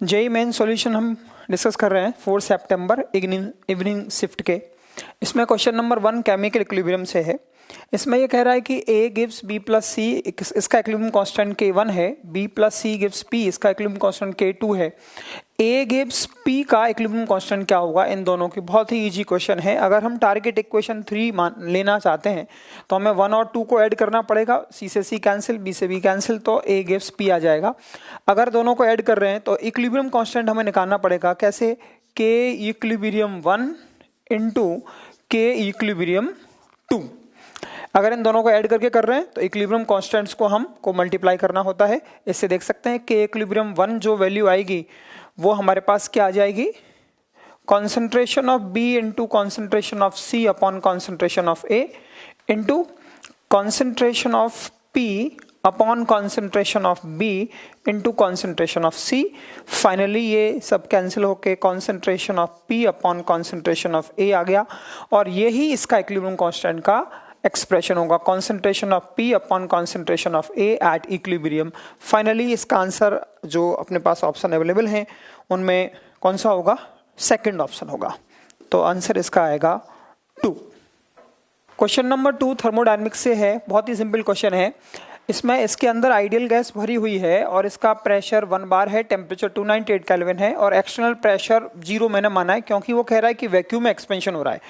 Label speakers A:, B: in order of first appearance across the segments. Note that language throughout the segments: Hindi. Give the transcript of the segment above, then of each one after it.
A: जेई मेन सॉल्यूशन हम डिस्कस कर रहे हैं 4 सितंबर इवनिंग शिफ्ट के। इसमें क्वेश्चन नंबर 1 केमिकल इक्विलिब्रियम से है। इसमें ये कह रहा है कि A गिव्स B प्लस सी, इसका इक्विलिब्रियम कांस्टेंट K1 है। B प्लस सी गिव्स P, इसका इक्विलिब्रियम कांस्टेंट K2 है। A गिव्स P का इक्विलिब्रियम कांस्टेंट क्या होगा इन दोनों की? बहुत ही इजी क्वेश्चन है। अगर हम टारगेट इक्वेशन 3 लेना चाहते हैं तो हमें 1 और 2 को ऐड करना पड़ेगा। C से C कैंसिल, B से B कैंसिल, तो A गिव्स P आ जाएगा। अगर दोनों को ऐड कर रहे हैं तो इक्विलिब्रियम कांस्टेंट हमें निकालना पड़ेगा। कैसे? K equilibrium 1 into K equilibrium 2। अगर इन दोनों को ऐड करके कर रहे हैं तो इक्विलिब्रियम कांस्टेंट्स को हमको मल्टीप्लाई करना होता है। इससे देख सकते हैं कि इक्विलिब्रियम 1 जो वैल्यू आएगी वो हमारे पास क्या आ जाएगी? Concentration of B into concentration of C upon concentration of A into concentration of P upon concentration of B into concentration of C। Finally ये सब कैंसिल होके concentration of P upon concentration of A आ गया और यही इसका इक्विलिब्रियम कांस्टेंट का एक्सप्रेशन होगा, concentration of P upon concentration of A at equilibrium. Finally इसका आंसर जो अपने पास ऑप्शन अवेलेबल हैं उनमें कौन सा होगा? सेकंड ऑप्शन होगा। तो आंसर इसका आएगा 2। क्वेश्चन नंबर 2 थर्मोडायनेमिक्स से है। बहुत ही सिंपल क्वेश्चन है। इसमें इसके अंदर आइडियल गैस भरी हुई है और इसका प्रेशर 1 बार है, टेम्परेचर 298 केल्विन है और एक्सटर्नल प्रेशर 0 मैंने माना है क्योंकि वो कह रहा है कि वैक्यूम में एक्सपेंशन हो रहा है।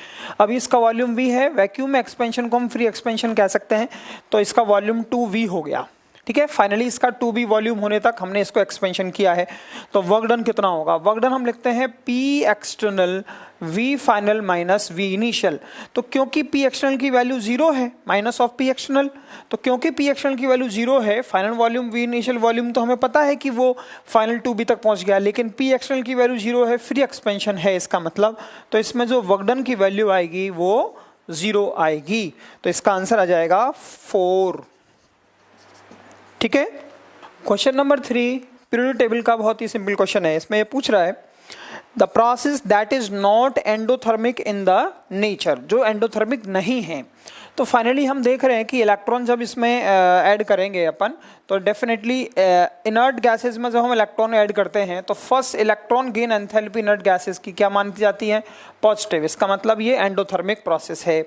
A: अभी इसका वॉल्यूम V है, वैक्यूम में एक्सपेंशन को हम फ्री एक्सपेंशन कह सकते हैं, तो इसका वॉल्यूम 2V हो गया। ठीक है, फाइनली इसका 2V वॉल्यूम होने तक हमने इसको एक्सपेंशन किया है। तो वर्क डन कितना होगा? वर्क डन हम लिखते हैं P external V final minus V initial. तो क्योंकि P एक्सटर्नल की वैल्यू 0 है, माइनस ऑफ P एक्सटर्नल, तो क्योंकि P एक्सटर्नल की वैल्यू 0 है, final volume V initial volume तो हमें पता है कि वो फाइनल 2B तक पहुंच गया, लेकिन P एक्सटर्नल की वैल्यू 0 है, फ्री एक्सपेंशन है इसका मतलब, तो इसमें जो वर्क डन की वैल्यू आएगी वो 0 आएगी। तो इसका आंसर आ जाएगा 4। ठीक है। क्वेश्चन नंबर 3 पीरियोडिक टेबल का बहुत ही सिंपल क्वेश्चन है। इसमें ये पूछ रहा है the process that is not endothermic in the nature, जो एंडोथर्मिक नहीं है। तो फाइनली हम देख रहे हैं कि इलेक्ट्रॉन जब इसमें ऐड करेंगे अपन, तो डेफिनेटली इनर्ट गैसेस में जब हम इलेक्ट्रॉन ऐड करते हैं तो first electron gain enthalpy inert gases की क्या मानी जाती है? पॉजिटिव। इसका मतलब ये एंडोथर्मिक प्रोसेस है।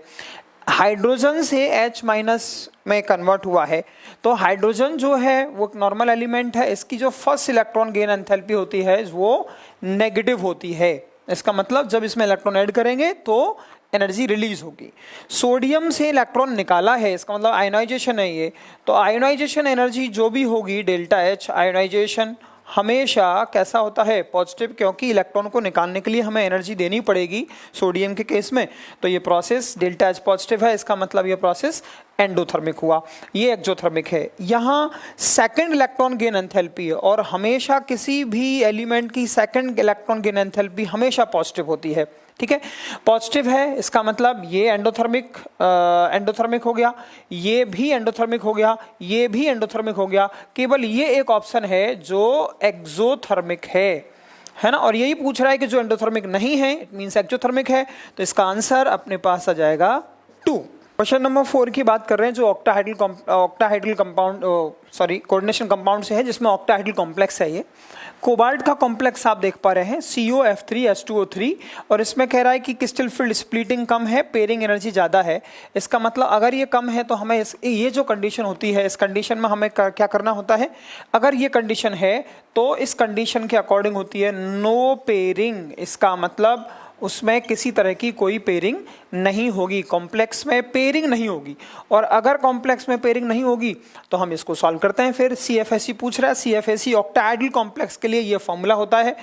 A: हाइड्रोजन से H माइनस में कन्वर्ट हुआ है, तो हाइड्रोजन जो है वो नॉर्मल एलिमेंट है, इसकी जो फर्स्ट इलेक्ट्रॉन गेन एंथैल्पी होती है वो नेगेटिव होती है। इसका मतलब जब इसमें इलेक्ट्रॉन ऐड करेंगे तो एनर्जी रिलीज होगी। सोडियम से इलेक्ट्रॉन निकाला है, इसका मतलब आयोनाइजेशन है ये, तो आयोनाइजेशन एनर्जी जो भी होगी डेल्टा H, आयोनाइजेशन हमेशा कैसा होता है? पॉजिटिव, क्योंकि इलेक्ट्रॉन को निकालने के लिए हमें एनर्जी देनी पड़ेगी सोडियम के केस में। तो ये प्रोसेस डेल्टा H पॉजिटिव है, इसका मतलब ये प्रोसेस एंडोथर्मिक हुआ। ये एक्सोथर्मिक है। यहाँ सेकंड इलेक्ट्रॉन गेन एंथैल्पी है और हमेशा किसी भी एलिमेंट की सेकंड इलेक्ट्रॉन गेन एंथैल्पी हमेशा पॉजिटिव होती है। ठीक है, पॉजिटिव है, इसका मतलब ये एंडोथर्मिक हो गया, ये भी एंडोथर्मिक हो गया, ये भी एंडोथर्मिक हो गया। केवल ये एक ऑप्शन है जो एक्सोथर्मिक है ना, और यही पूछ रहा है कि जो एंडोथर्मिक नहीं है इट मींस एक्सोथर्मिक है। तो इसका आंसर अपने पास आ जाएगा 2। क्वेश्चन नंबर 4 की बात कर रहे हैं जो ऑक्टाहाइड्रल कंपाउंड कोऑर्डिनेशन कंपाउंड से है, जिसमें ऑक्टाहाइड्रल कॉम्प्लेक्स है। ये कोबाल्ट का कॉम्प्लेक्स आप देख पा रहे हैं COF3H2O3, और इसमें कह रहा है कि क्रिस्टल फील्ड स्प्लिटिंग कम है, पेयरिंग एनर्जी ज्यादा है। इसका मतलब अगर ये कम है तो हमें ये जो कंडीशन होती है, इस कंडीशन में हमें क्या करना होता है? अगर ये कंडीशन है तो इस कंडीशन के अकॉर्डिंग होती है नो पेयरिंग। इसका मतलब उसमें किसी तरह की कोई पेयरिंग नहीं होगी, कॉम्प्लेक्स में पेयरिंग नहीं होगी। और अगर कॉम्प्लेक्स में पेयरिंग नहीं होगी तो हम इसको सॉल्व करते हैं। फिर CFSE पूछ रहा है, CFSE ऑक्टाहाइड्रल कॉम्प्लेक्स के लिए ये फॉर्मूला होता है,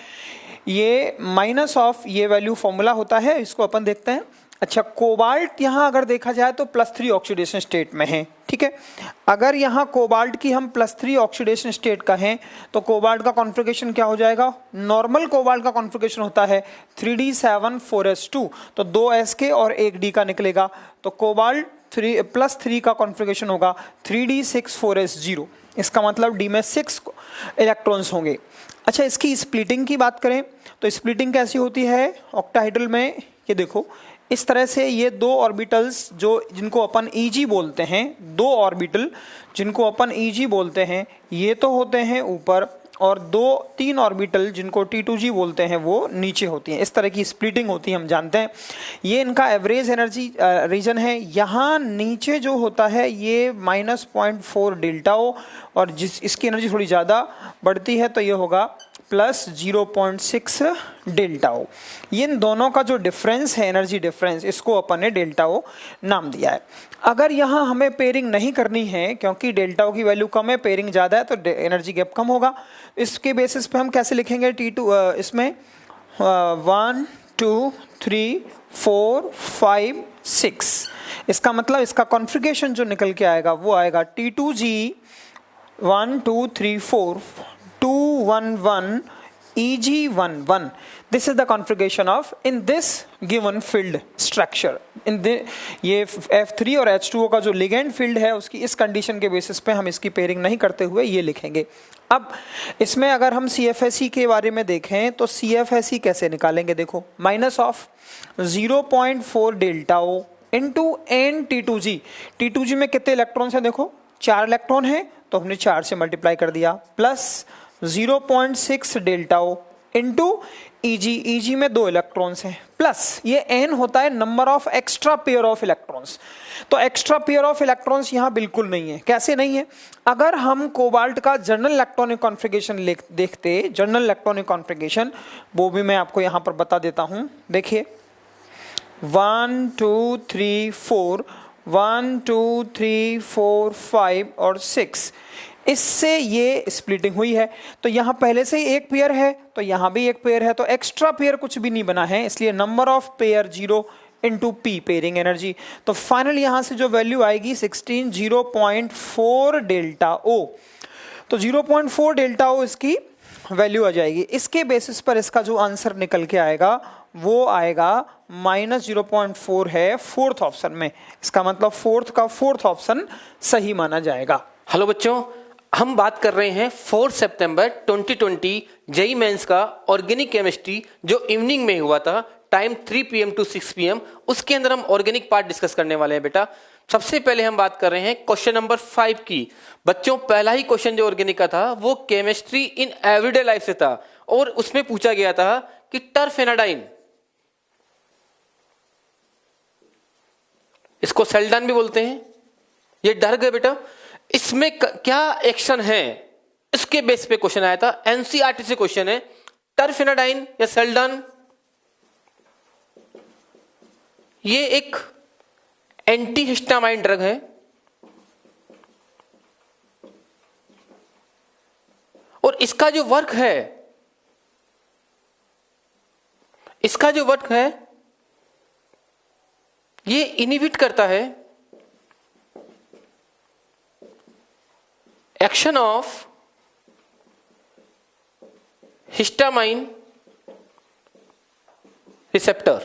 A: ये माइनस ऑफ ये वैल्यू फॉर्मूला होता है, इसको अपन देखते हैं। अच्छा, कोबाल्ट यहाँ अगर देखा जाए तो +3 ऑक्सीडेशन स्टेट में है। ठीक है, अगर यहाँ कोबाल्ट की हम +3 ऑक्सीडेशन स्टेट का है तो कोबाल्ट का कॉन्फ़िगरेशन क्या हो जाएगा? नॉर्मल कोबाल्ट का कॉन्फ़िगरेशन होता है 3D7 4s2, तो 2s और 1d का निकलेगा। तो कोबाल्ट +3 का कॉन्फ़िगरेशन होगा 3D6 4s0। इसका मतलब D में 6 इलेक्ट्रॉन्स होंगे। अच्छा, इसकी स्प्लिटिंग की बात करें तो स्प्लिटिंग कैसी होती है ऑक्टाहाइड्रल में? ये देखो, इस तरह से ये 2 ऑर्बिटल्स जिनको अपन EG बोलते हैं, 2 ऑर्बिटल जिनको अपन EG बोलते हैं, ये तो होते हैं ऊपर और तीन ऑर्बिटल जिनको T2G बोलते हैं वो नीचे होती हैं। इस तरह की स्प्लिटिंग होती है, हम जानते हैं। ये इनका एवरेज एनर्जी रीजन है। यहाँ नीचे जो होता है ये -0.4 डेल्टा ओ, और इसकी एनर्जी थोड़ी ज़्यादा बढ़ती है तो ये होगा +0.6 डेल्टा ओ। ये इन दोनों का जो डिफरेंस है, एनर्जी डिफरेंस, इसको अपन ने डेल्टा ओ नाम दिया है। अगर यहाँ हमें पेयरिंग नहीं करनी है क्योंकि डेल्टा ओ की वैल्यू कम है, पेयरिंग ज़्यादा है, तो एनर्जी गैप कम होगा। इसके बेसिस पे हम कैसे लिखेंगे T2 इसमें 1 2 3 4 5 6। इसका मतलब इसका कॉन्फ़िगरेशन जो निकल के आएगा वो आएगा T2G 1 2 3 4 2 1 1 EG11. This is the configuration of in this given field structure. ये F3 और H2O का जो लिगेंड फील्ड है उसकी इस कंडीशन के बेसिस पे हम इसकी पेयरिंग नहीं करते हुए ये लिखेंगे। अब इसमें अगर हम CFSE के बारे में देखें तो CFSE कैसे निकालेंगे, देखो -0.4 delta O into N T2G। T2G में कितने इलेक्ट्रॉन्स हैं, देखो 4 इलेक्ट्रॉन है तो हमने 4 से मल्टीप्लाई कर दिया, plus 0.6 delta O into EG में 2 इलेक्ट्रॉन्स हैं, प्लस ये N होता है number of extra pair of electrons. तो एक्स्ट्रा पेयर ऑफ इलेक्ट्रॉन्स यहाँ बिल्कुल नहीं है। कैसे नहीं है? अगर हम कोबाल्ट का जनरल इलेक्ट्रॉनिक कॉन्फ़िगरेशन देखते, जनरल इलेक्ट्रॉनिक कॉन्फ़िगरेशन, वो भी मैं आपको यहाँ पर बता देता हूँ। देखिए 1 2 3 4 1 2 3 4 5 और 6, इससे ये स्प्लिटिंग हुई है। तो यहाँ पहले से ही एक पेयर है तो यहाँ भी एक पेयर है, तो एक्स्ट्रा पेयर कुछ भी नहीं बना है, इसलिए number of pair 0 into P pairing energy. तो फाइनल यहाँ से जो वैल्यू आएगी 16 0.4 डेल्टा O। तो 0.4 डेल्टा O इसकी वैल्यू आ जाएगी। इसके बेसिस पर इसका जो आंसर निकल के आएगा वो आएगा -0.4 है फोर्थ ऑप्शन में। इसका मतलब फोर्थ ऑप्शन सही माना जाएगा।
B: हेलो बच्चों, हम बात कर रहे हैं 4 सितंबर 2020 जेई मेंस का ऑर्गेनिक केमिस्ट्री जो इवनिंग में हुआ था, टाइम 3 PM to 6 PM। उसके अंदर हम ऑर्गेनिक पार्ट डिस्कस करने वाले हैं बेटा। सबसे पहले हम बात कर रहे हैं क्वेश्चन नंबर 5 की। बच्चों, पहला ही क्वेश्चन जो ऑर्गेनिक का था वो केमिस्ट्री इन एवरीडे लाइफ से था और उसमें पूछा गया था कि टरफेनाडाइन, इसको सेल्डान भी बोलते हैं, ये डर गए बेटा, इसमें क्या एक्शन है, इसके बेस पे क्वेश्चन आया था। एनसीईआरटी से क्वेश्चन है, टरफेनाडाइन या सेल्डान ये एक एंटीहिस्टामाइन ड्रग है और इसका जो वर्क है ये इनहिबिट करता है एक्शन ऑफ हिस्टामाइन रिसेप्टर।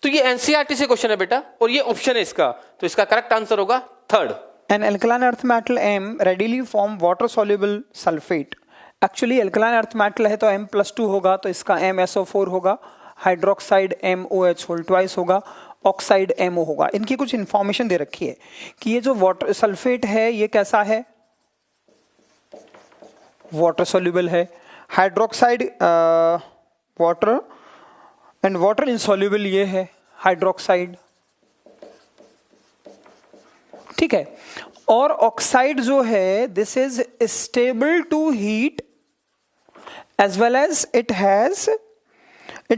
B: तो ये एनसीईआरटी से क्वेश्चन है बेटा और ये ऑप्शन है इसका, तो इसका करेक्ट आंसर होगा third.
A: An alkaline earth metal M readily form water soluble sulfate। Actually alkaline earth metal है तो M+2 होगा, तो इसका MSO4 होगा, हाइड्रोक्साइड MOH होल ट्वाइस होगा, ऑक्साइड MO होगा। इनकी कुछ इंफॉर्मेशन दे रखी है कि ये जो वाटर सल्फेट है ये कैसा है, वाटर सोल्यूबल है, hydroxide water and water insoluble ये है हाइड्रोक्साइड, ठीक है। और ऑक्साइड जो है this is stable to heat as well as it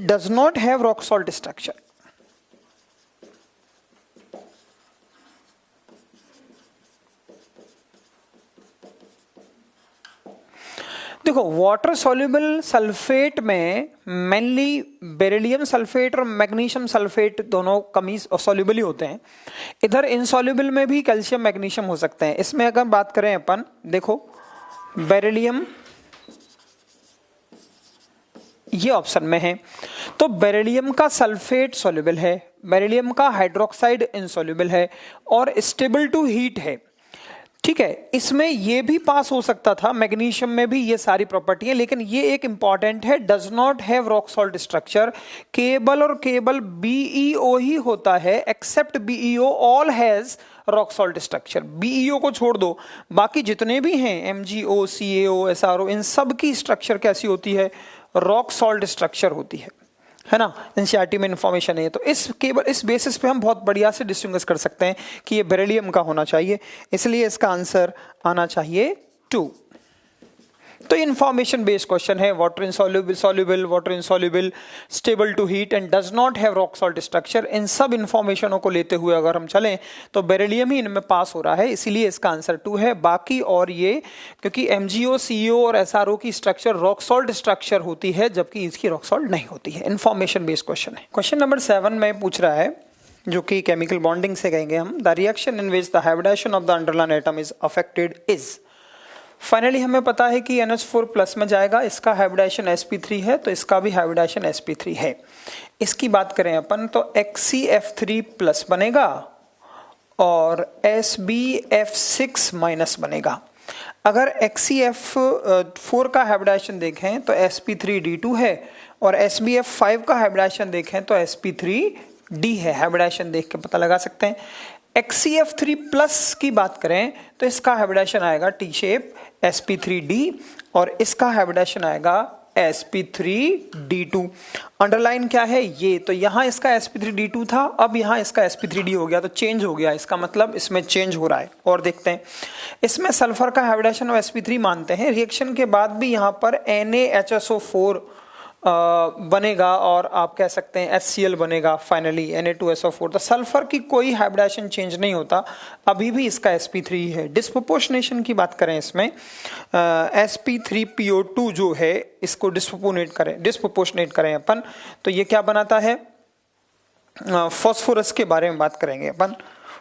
A: does not have rock salt structure. देखो वाटर सॉल्युबल सल्फेट में मेनली बेरिलियम सल्फेट और मैग्नीशियम सल्फेट दोनों कमी सॉल्युबल ही होते हैं। इधर इनसॉल्युबल में भी कैल्शियम मैग्नीशियम हो सकते हैं। इसमें अगर बात करें अपन, देखो बेरिलियम ये ऑप्शन में है, तो बेरिलियम का सल्फेट सॉल्युबल है, बेरिलियम का हाइड्रोक्साइड इनसॉल्युबल है और स्टेबल टू हीट है, ठीक है। इसमें ये भी पास हो सकता था, मैग्नीशियम में भी ये सारी प्रॉपर्टी है, लेकिन ये एक इंपॉर्टेंट है, does not have rock salt structure. केवल और केवल BeO ही होता है, except BeO all has rock salt structure. BEO को छोड़ दो, बाकी जितने भी हैं एमजीओ, सीएओ, एसआरओ, इन सब की स्ट्रक्चर कैसी होती है? रॉक सॉल्ट स्ट्रक्चर होती है ना। एनसीईआरटी में इंफॉर्मेशन है। तो इस केवल इस बेसिस पे हम बहुत बढ़िया से डिस्टिंग्विश कर सकते हैं कि ये बेरिलियम का होना चाहिए, इसलिए इसका आंसर आना चाहिए 2। तो इंफॉर्मेशन बेस्ड क्वेश्चन है, water insoluble, soluble, water insoluble, stable to heat and does not have rock salt structure. इन सब इंफॉर्मेशनों को लेते हुए अगर हम चलें तो बेरिलियम ही इनमें पास हो रहा है, इसीलिए इसका आंसर 2 है। बाकी और ये क्योंकि एमजीओ, सीईओ और एसआरओ की स्ट्रक्चर रॉक सॉल्ट स्ट्रक्चर होती है, जबकि इसकी रॉक सॉल्ट नहीं होती है। इंफॉर्मेशन बेस्ड क्वेश्चन है। क्वेश्चन नंबर 7 में पूछ रहा है, जो कि केमिकल बॉन्डिंग से कहेंगे हम, the reaction in which the hybridisation of the underline atom is affected is. Finally हमें पता है कि NH4 प्लस में जाएगा, इसका हाइब्रिडाइजेशन sp3 है, तो इसका भी हाइब्रिडाइजेशन sp3 है। इसकी बात करें अपन तो XCF3 प्लस बनेगा और SbF6 माइनस बनेगा। अगर XCF4 का हाइब्रिडाइजेशन देखें तो sp3d2 है और SbF5 का हाइब्रिडाइजेशन देखें तो sp3d है। हाइब्रिडाइजेशन देख के पता लगा सकते हैं। XCF3 प्लस की बात करें तो इसका हाइब्रिडाइजेशन आएगा टी शेप sp3d और इसका हाइब्रिडाइजेशन आएगा sp3d2। अंडरलाइन क्या है ये, तो यहां इसका sp3d2 था, अब यहां इसका sp3d हो गया, तो चेंज हो गया, इसका मतलब इसमें चेंज हो रहा है। और देखते हैं, इसमें सल्फर का हाइब्रिडाइजेशन sp3 मानते हैं, रिएक्शन के बाद भी यहां पर NaHSO4 बनेगा और आप कह सकते हैं HCl बनेगा फाइनली Na2SO4। तो सल्फर की कोई हाइब्रिडाइजेशन चेंज नहीं होता, अभी भी इसका sp3 है। डिस्प्रोपोर्शनेशन की बात करें इसमें sp3PO2 जो है इसको डिस्प्रोपोर्शनेट करें अपन, तो ये क्या बनाता है? फॉस्फोरस के बारे में बात करेंगे अपन।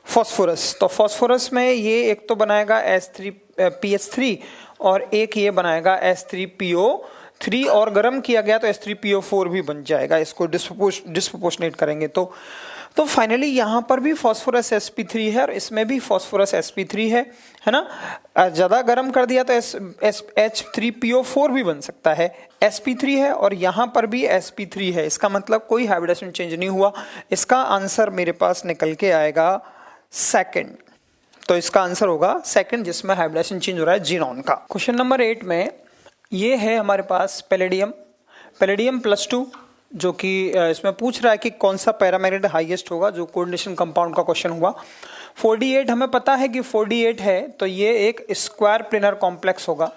A: फॉस्फोरस, तो फॉस्फोरस में ये एक तो बनाएगा H3PH3 और एक ये बनाएगा H3PO3 और गर्म किया गया तो H3PO4 भी बन जाएगा। इसको डिस्प्रोपोर्शनेट करेंगे तो फाइनली यहां पर भी फॉस्फोरस sp3 है और इसमें भी फॉस्फोरस sp3 है ना। ज्यादा गर्म कर दिया तो H3PO4 भी बन सकता है, sp3 है और यहां पर भी sp3 है। इसका मतलब कोई हाइब्रिडाइजेशन चेंज नहीं हुआ। इसका आंसर मेरे पास निकल के आएगा 2nd। तो इसका आंसर होगा 2nd, जिसमें हाइब्रिडाइजेशन चेंज हो रहा है जीनॉन का। क्वेश्चन नंबर 8 में ये है हमारे पास पैलेडियम +2, जो कि इसमें पूछ रहा है कि कौन सा पैरामैग्नेट हाईएस्ट होगा, जो कोऑर्डिनेशन कंपाउंड का क्वेश्चन हुआ। 4d8 हमें पता है कि 4d8 है तो ये एक स्क्वायर प्लेनर कॉम्प्लेक्स होगा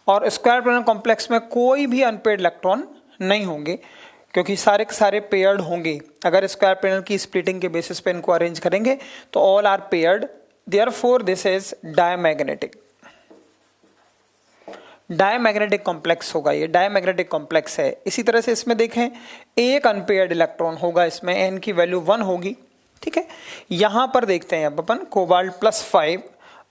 A: और स्क्वायर प्लेनर कॉम्प्लेक्स में कोई भी अनपेयर्ड इलेक्ट्रॉन नहीं होंगे, क्योंकि सारे के सारे पेयर्ड होंगे। अगर स्क्वायर प्लेनर की स्प्लिटिंग के बेसिस पे इनको अरेंज करेंगे तो all are paired, therefore this is diamagnetic complex होगा। ये डायमैग्नेटिक कॉम्प्लेक्स है। इसी तरह से इसमें देखें, एक अनपेयर्ड इलेक्ट्रॉन होगा, इसमें n की वैल्यू 1 होगी, ठीक है। यहां पर देखते हैं अब अपन कोबाल्ट +5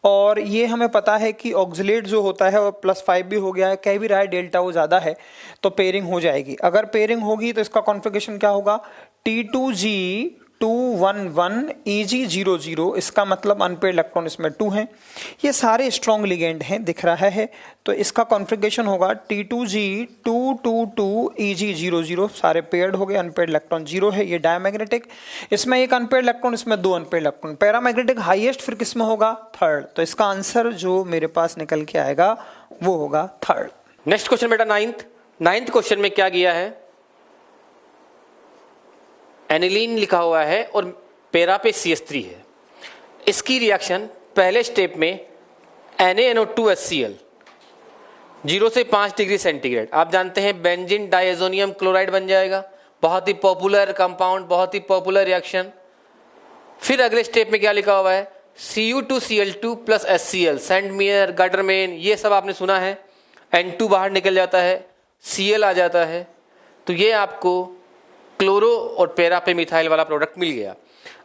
A: और ये हमें पता है कि ऑक्सिलेट जो होता है वो +5 भी हो गया है, कह भी रहा है डेल्टा वो ज्यादा है तो पेयरिंग हो जाएगी। अगर पेयरिंग होगी तो इसका कॉन्फ़िगरेशन क्या होगा? T2G211 Eg00, इसका मतलब अनपेयर्ड इलेक्ट्रॉन इसमें 2 हैं। ये सारे स्ट्रॉन्ग लिगेंड हैं, दिख रहा है, तो इसका कॉन्फ़िगरेशन होगा T2G222 Eg00, सारे पेयर्ड हो गए, अनपेयर्ड इलेक्ट्रॉन 0 है। ये डायमैग्नेटिक, इसमें एक अनपेयर्ड इलेक्ट्रॉन, इसमें 2 अनपेयर्ड इलेक्ट्रॉन। पैरामैग्नेटिक हाईएस्ट फिर किसमें होगा? 3rd। तो इसका आंसर जो मेरे पास निकल के आएगा वो होगा 3rd।
B: नेक्स्ट क्वेश्चन बेटा 9th क्वेश्चन में क्या किया है? एनिलीन लिखा हुआ है और पैरा पे CH3 है। इसकी रिएक्शन पहले स्टेप में NaNO2HCl 0 से 5 डिग्री सेंटीग्रेड, आप जानते हैं बेंजीन डायजोनियम क्लोराइड बन जाएगा। बहुत ही पॉपुलर कंपाउंड, बहुत ही पॉपुलर रिएक्शन। फिर अगले स्टेप में क्या लिखा हुआ है? Cu2Cl2 प्लस HCl, सेंडमियर, गटरमेन, ये सब आपने सुना है। N2 बाहर निकल जाता है, Cl आ जाता है, तो ये आपको क्लोरो और पैरा पे मिथाइल वाला प्रोडक्ट मिल गया।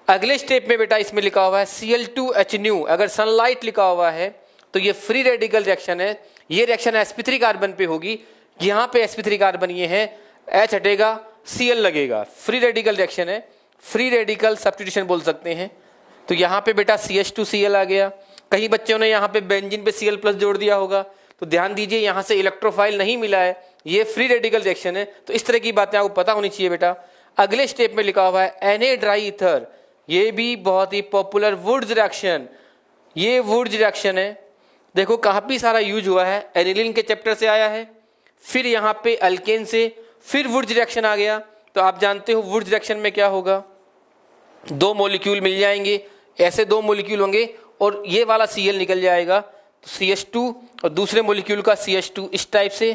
B: अगले स्टेप में बेटा इसमें लिखा हुआ है Cl2H अगर सनलाइट लिखा हुआ है तो ये फ्री रेडिकल रिएक्शन है। ये रिएक्शन sp3 कार्बन पे होगी, यहाँ पे sp3 कार्बन ये है, H हटेगा, Cl लगेगा, फ्री रेडिकल रिएक्शन है, फ्री रेडिकल सब्स्टिट्यूशन बोल सकते हैं। तो यहाँ पे बेटा CH2Cl आ गया। कहीं बच्चों ने यहाँ पे बेंजीन पे Cl+ जोड़ दिया होगा, तो ध्यान दीजिए यहाँ से इलेक्ट्रोफाइल नहीं मिला है, ये फ्री रेडिकल रिएक्शन है। तो इस तरह की बातें आपको पता होनी चाहिए बेटा। अगले स्टेप में लिखा हुआ है Na ड्राई ईथर ये भी बहुत ही पॉपुलर वुड्स रिएक्शन, ये वुड्स रिएक्शन है। देखो काफी सारा यूज हुआ है, एनिलीन के चैप्टर से आया है, फिर यहाँ पे अल्केन से, फिर वुड्स रिएक्शन आ गया। तो आप जानते हो वुड्स रिएक्शन में क्या होगा, दो मॉलिक्यूल मिल जाएंगे, ऐसे दो मॉलिक्यूल होंगे और ये वाला Cl निकल जाएगा, तो CH2 और दूसरे मॉलिक्यूल का CH2 इस टाइप से,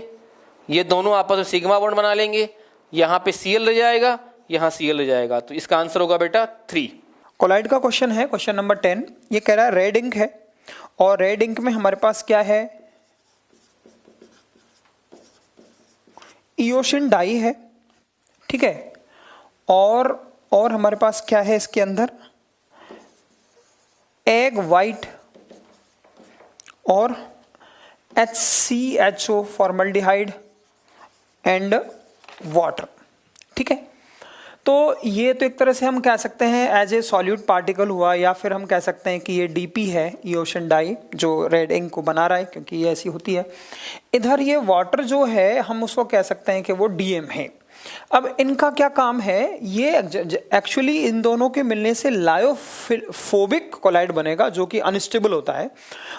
B: ये दोनों आपस में सिग्मा बॉन्ड बना लेंगे, यहाँ पे Cl रह जाएगा, यहाँ Cl रह जाएगा। तो इसका आंसर होगा बेटा 3।
A: कोलाइड का क्वेश्चन है, क्वेश्चन नंबर 10। ये कह रहा है रेड इंक है और रेड इंक में हमारे पास क्या है, इओशिन डाई है, ठीक है, और हमारे पास क्या है इसके अंदर, एग वाइट और HCHO फॉर्मल्डिहाइड एंड वाटर, ठीक है। तो ये तो एक तरह से हम कह सकते हैं एज ए सॉल्यूट पार्टिकल हुआ, या फिर हम कह सकते हैं कि ये DP है, इओशिन डाई, जो रेड इंक को बना रहा है, क्योंकि ये ऐसी होती है। इधर ये वाटर जो है हम उसको कह सकते हैं कि वो DM है। अब इनका क्या काम है, ये एक्चुअली इन दोनों के मिलने से लायोफोबिक कोलाइड बनेगा, जो कि अनस्टेबल होता है,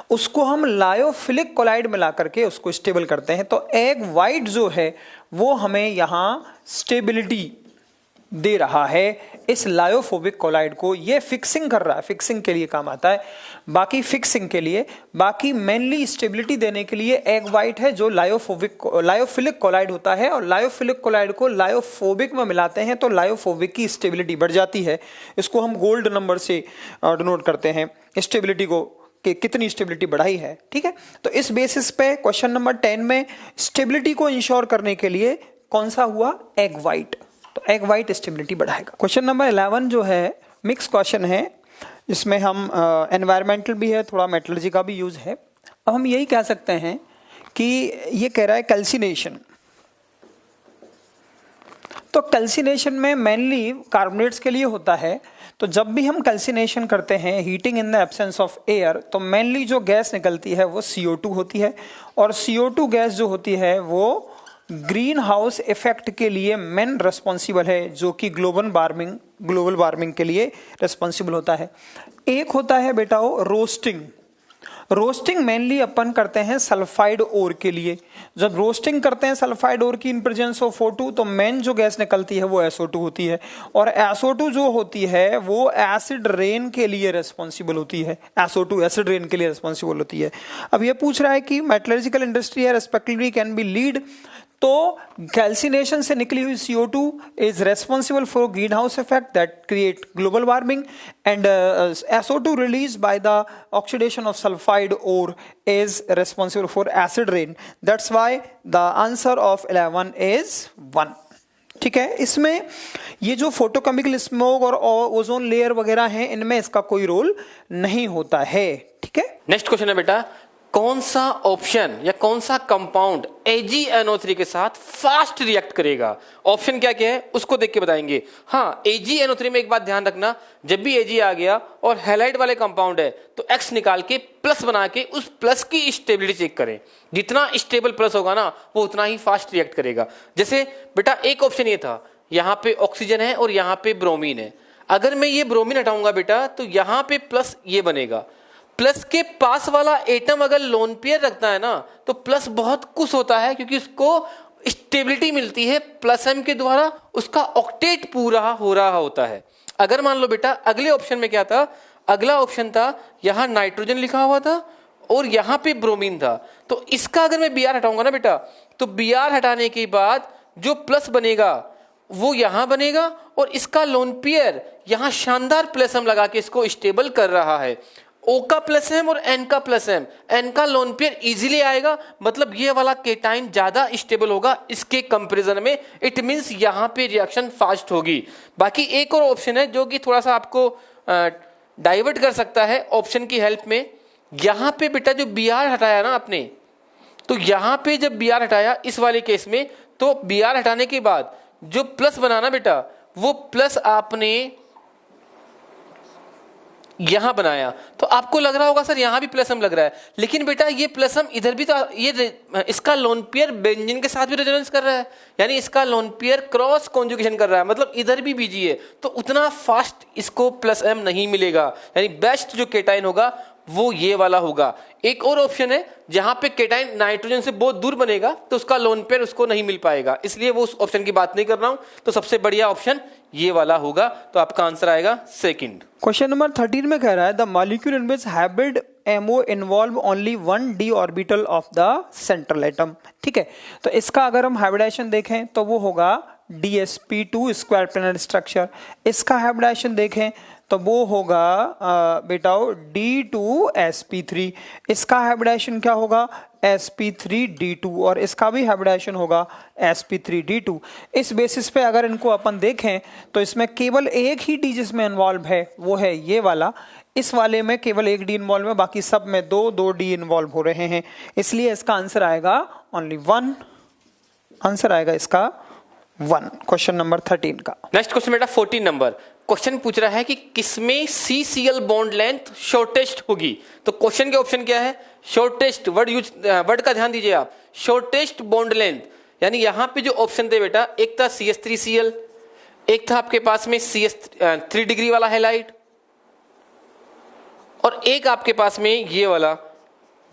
A: उसको हम लायोफिलिक कोलाइड मिला करके उसको स्टेबल करते हैं। तो एग वाइट जो है वो हमें यहाँ स्टेबिलिटी दे रहा है इस लायोफोबिक कोलाइड को, ये फिक्सिंग कर रहा है, फिक्सिंग के लिए काम आता है, बाकी फिक्सिंग के लिए, बाकी मेनली स्टेबिलिटी देने के लिए एग वाइट है जो लायोफिलिक कोलाइड होता है, और लायोफिलिक कोलाइड को लायोफोबिक में मिलाते हैं तो लायोफोबिक की स्टेबिलिटी बढ़ जाती है। इसको हम गोल्ड नंबर से डिनोट करते हैं स्टेबिलिटी को, कि कितनी स्टेबिलिटी बढ़ाई है, ठीक है। तो इस बेसिस पे क्वेश्चन नंबर 10 में स्टेबिलिटी को इंश्योर करने के लिए कौन सा हुआ, एग वाइट, तो एग वाइट स्टेबिलिटी बढ़ाएगा। क्वेश्चन नंबर 11 जो है मिक्स क्वेश्चन है, इसमें हम एनवायरमेंटल भी है, थोड़ा मेटलर्जी का भी यूज है। अब हम यही कह सकते हैं कि ये कह रहा है कैल्सिनेशन, तो कैल्सिनेशन में मेनली कार्बोनेट्स के लिए होता है। तो जब भी हम कैल्सिनेशन करते हैं, heating in the absence of air, तो मेनली जो गैस निकलती है वो CO2 होती है, और CO2 गैस जो होती है वो ग्रीन हाउस इफेक्ट के लिए मेन रिस्पॉन्सिबल है, जो कि ग्लोबल वार्मिंग के लिए रिस्पॉन्सिबल होता है। एक होता है बेटा वो रोस्टिंग, रोस्टिंग मेनली अपन करते हैं सल्फाइड ओर के लिए। जब रोस्टिंग करते हैं सल्फाइड ओर की इन प्रेजेंस ऑफ O2, तो मेन जो गैस निकलती है वो SO2 होती है, और SO2 जो होती है वो एसिड रेन के लिए रिस्पॉन्सिबल होती है, SO2 एसिड रेन के लिए रिस्पॉन्सिबल होती है। अब ये पूछ रहा है कि मेटलर्जिकल इंडस्ट्री है रेस्पेक्टिवली कैन बी लीड, तो कैल्सिनेशन से निकली हुई CO2 is responsible for green house effect that create global warming, and SO2 release by the oxidation of sulphide ore is responsible for acid rain. That's why the answer of 11 is 1, ठीक है। इसमें ये जो फोटोकेमिकल स्मोक और ओजोन लेयर वगैरह हैं, इनमें इसका कोई रोल नहीं होता है, ठीक है।
B: नेक्स्ट क्वेश्चन है बेटा, कौन सा ऑप्शन या कौन सा कंपाउंड AgNO3 के साथ फास्ट रिएक्ट करेगा? ऑप्शन क्या क्या है उसको देख के बताएंगे। हाँ, AgNO3 में एक बात ध्यान रखना, जब भी Ag आ गया और हैलाइड वाले कंपाउंड है तो X निकाल के प्लस बना के उस प्लस की स्टेबिलिटी चेक करें। जितना स्टेबल प्लस होगा ना वो उतना ही फास्ट रिएक्ट करेगा। जैसे बेटा एक ऑप्शन ये था, यहाँ पे ऑक्सीजन है और यहाँ पे ब्रोमीन है, अगर मैं ये ब्रोमीन हटाऊंगा बेटा तो यहाँ पे प्लस ये बनेगा, प्लस के पास वाला एटम अगर लोन पेयर रखता है ना तो प्लस बहुत खुश होता है, क्योंकि उसको स्टेबिलिटी मिलती है प्लस m के द्वारा, उसका ऑक्टेट पूरा हो रहा होता है। अगर मान लो बेटा अगले ऑप्शन में क्या था, अगला ऑप्शन था यहां नाइट्रोजन लिखा हुआ था और यहां पे ब्रोमीन था, तो इसका अगर मैं Br हटाऊंगा ना बेटा, तो Br हटाने के बाद जो प्लस बनेगा वो यहां बनेगा, और इसका लोन पेयर यहां शानदार प्लस m लगा के इसको स्टेबल कर रहा है। O का प्लस M और N का प्लस M, N का लोन पेयर इजीली आएगा, मतलब ये वाला केटाइन ज्यादा स्टेबल होगा इसके कंपैरिजन में। इट मींस यहाँ पे रिएक्शन फास्ट होगी। बाकी एक और ऑप्शन है जो कि थोड़ा सा आपको डाइवर्ट कर सकता है ऑप्शन की हेल्प में। यहाँ पे बेटा जो Br हटाया ना आपने, तो यहाँ पे जब Br हटाया इस वाले केस में, तो Br हटाने के बाद जो प्लस बनाना बेटा, वो प्लस आपने यहां बनाया, तो आपको लग रहा होगा सर यहां भी प्लस एम लग रहा है, लेकिन बेटा ये प्लस एम इधर भी तो इसका लोन पेयर बेंजीन के साथ भी रेजोनेंस कर रहा है, यानी इसका लोन पेयर क्रॉस कॉन्जुगेशन कर रहा है, मतलब इधर भी बीजी है, तो उतना फास्ट इसको प्लस एम नहीं मिलेगा, यानी बेस्ट जो केटाइन होगा वो ये वाला होगा। एक और ऑप्शन है जहां पे केटाइन नाइट्रोजन से बहुत दूर बनेगा तो उसका लोन पेयर उसको नहीं मिल पाएगा, इसलिए वो उस ऑप्शन की बात नहीं कर रहा हूं, तो सबसे बढ़िया ऑप्शन ये वाला होगा, तो आपका आंसर आएगा सेकंड।
A: क्वेश्चन नंबर 13 में कह रहा है the molecule in which hybrid MO involve only 1 d orbital of the central atom. ठीक है, तो इसका अगर हम हाइब्रिडाइजेशन देखें तो वो होगा DsP2 स्क्वायर प्लेनर स्ट्रक्चर। इसका हाइब्रिडाइजेशन देखें तो वो होगा बेटाओ D2sp3। इसका हाइब्रिडाइजेशन क्या होगा sp3d2, और इसका भी हाइब्रिडाइजेशन होगा sp3d2। इस बेसिस पे अगर इनको अपन देखें तो इसमें केवल एक ही डी जिसमें इन्वॉल्व है वो है ये वाला, इस वाले में केवल एक डी इन्वॉल्व है, बाकी सब में दो डी इन्वॉल्व हो रहे हैं, इसलिए इसका आंसर आएगा ओनली 1। आंसर आएगा इसका 1 क्वेश्चन नंबर 13 का।
B: नेक्स्ट क्वेश्चन बेटा 14 नंबर क्वेश्चन पूछ रहा है कि किसमें CCl बॉन्ड लेंथ शॉर्टेस्ट होगी। तो क्वेश्चन के ऑप्शन क्या है, शॉर्टेस्ट वर्ड का ध्यान दीजिए आप, शॉर्टेस्ट बॉन्ड लेंथ, यानी यहां पे जो ऑप्शन थे बेटा, एक था CH3Cl, एक था आपके पास में CS3 डिग्री वाला हैलाइड, और एक आपके पास में ये वाला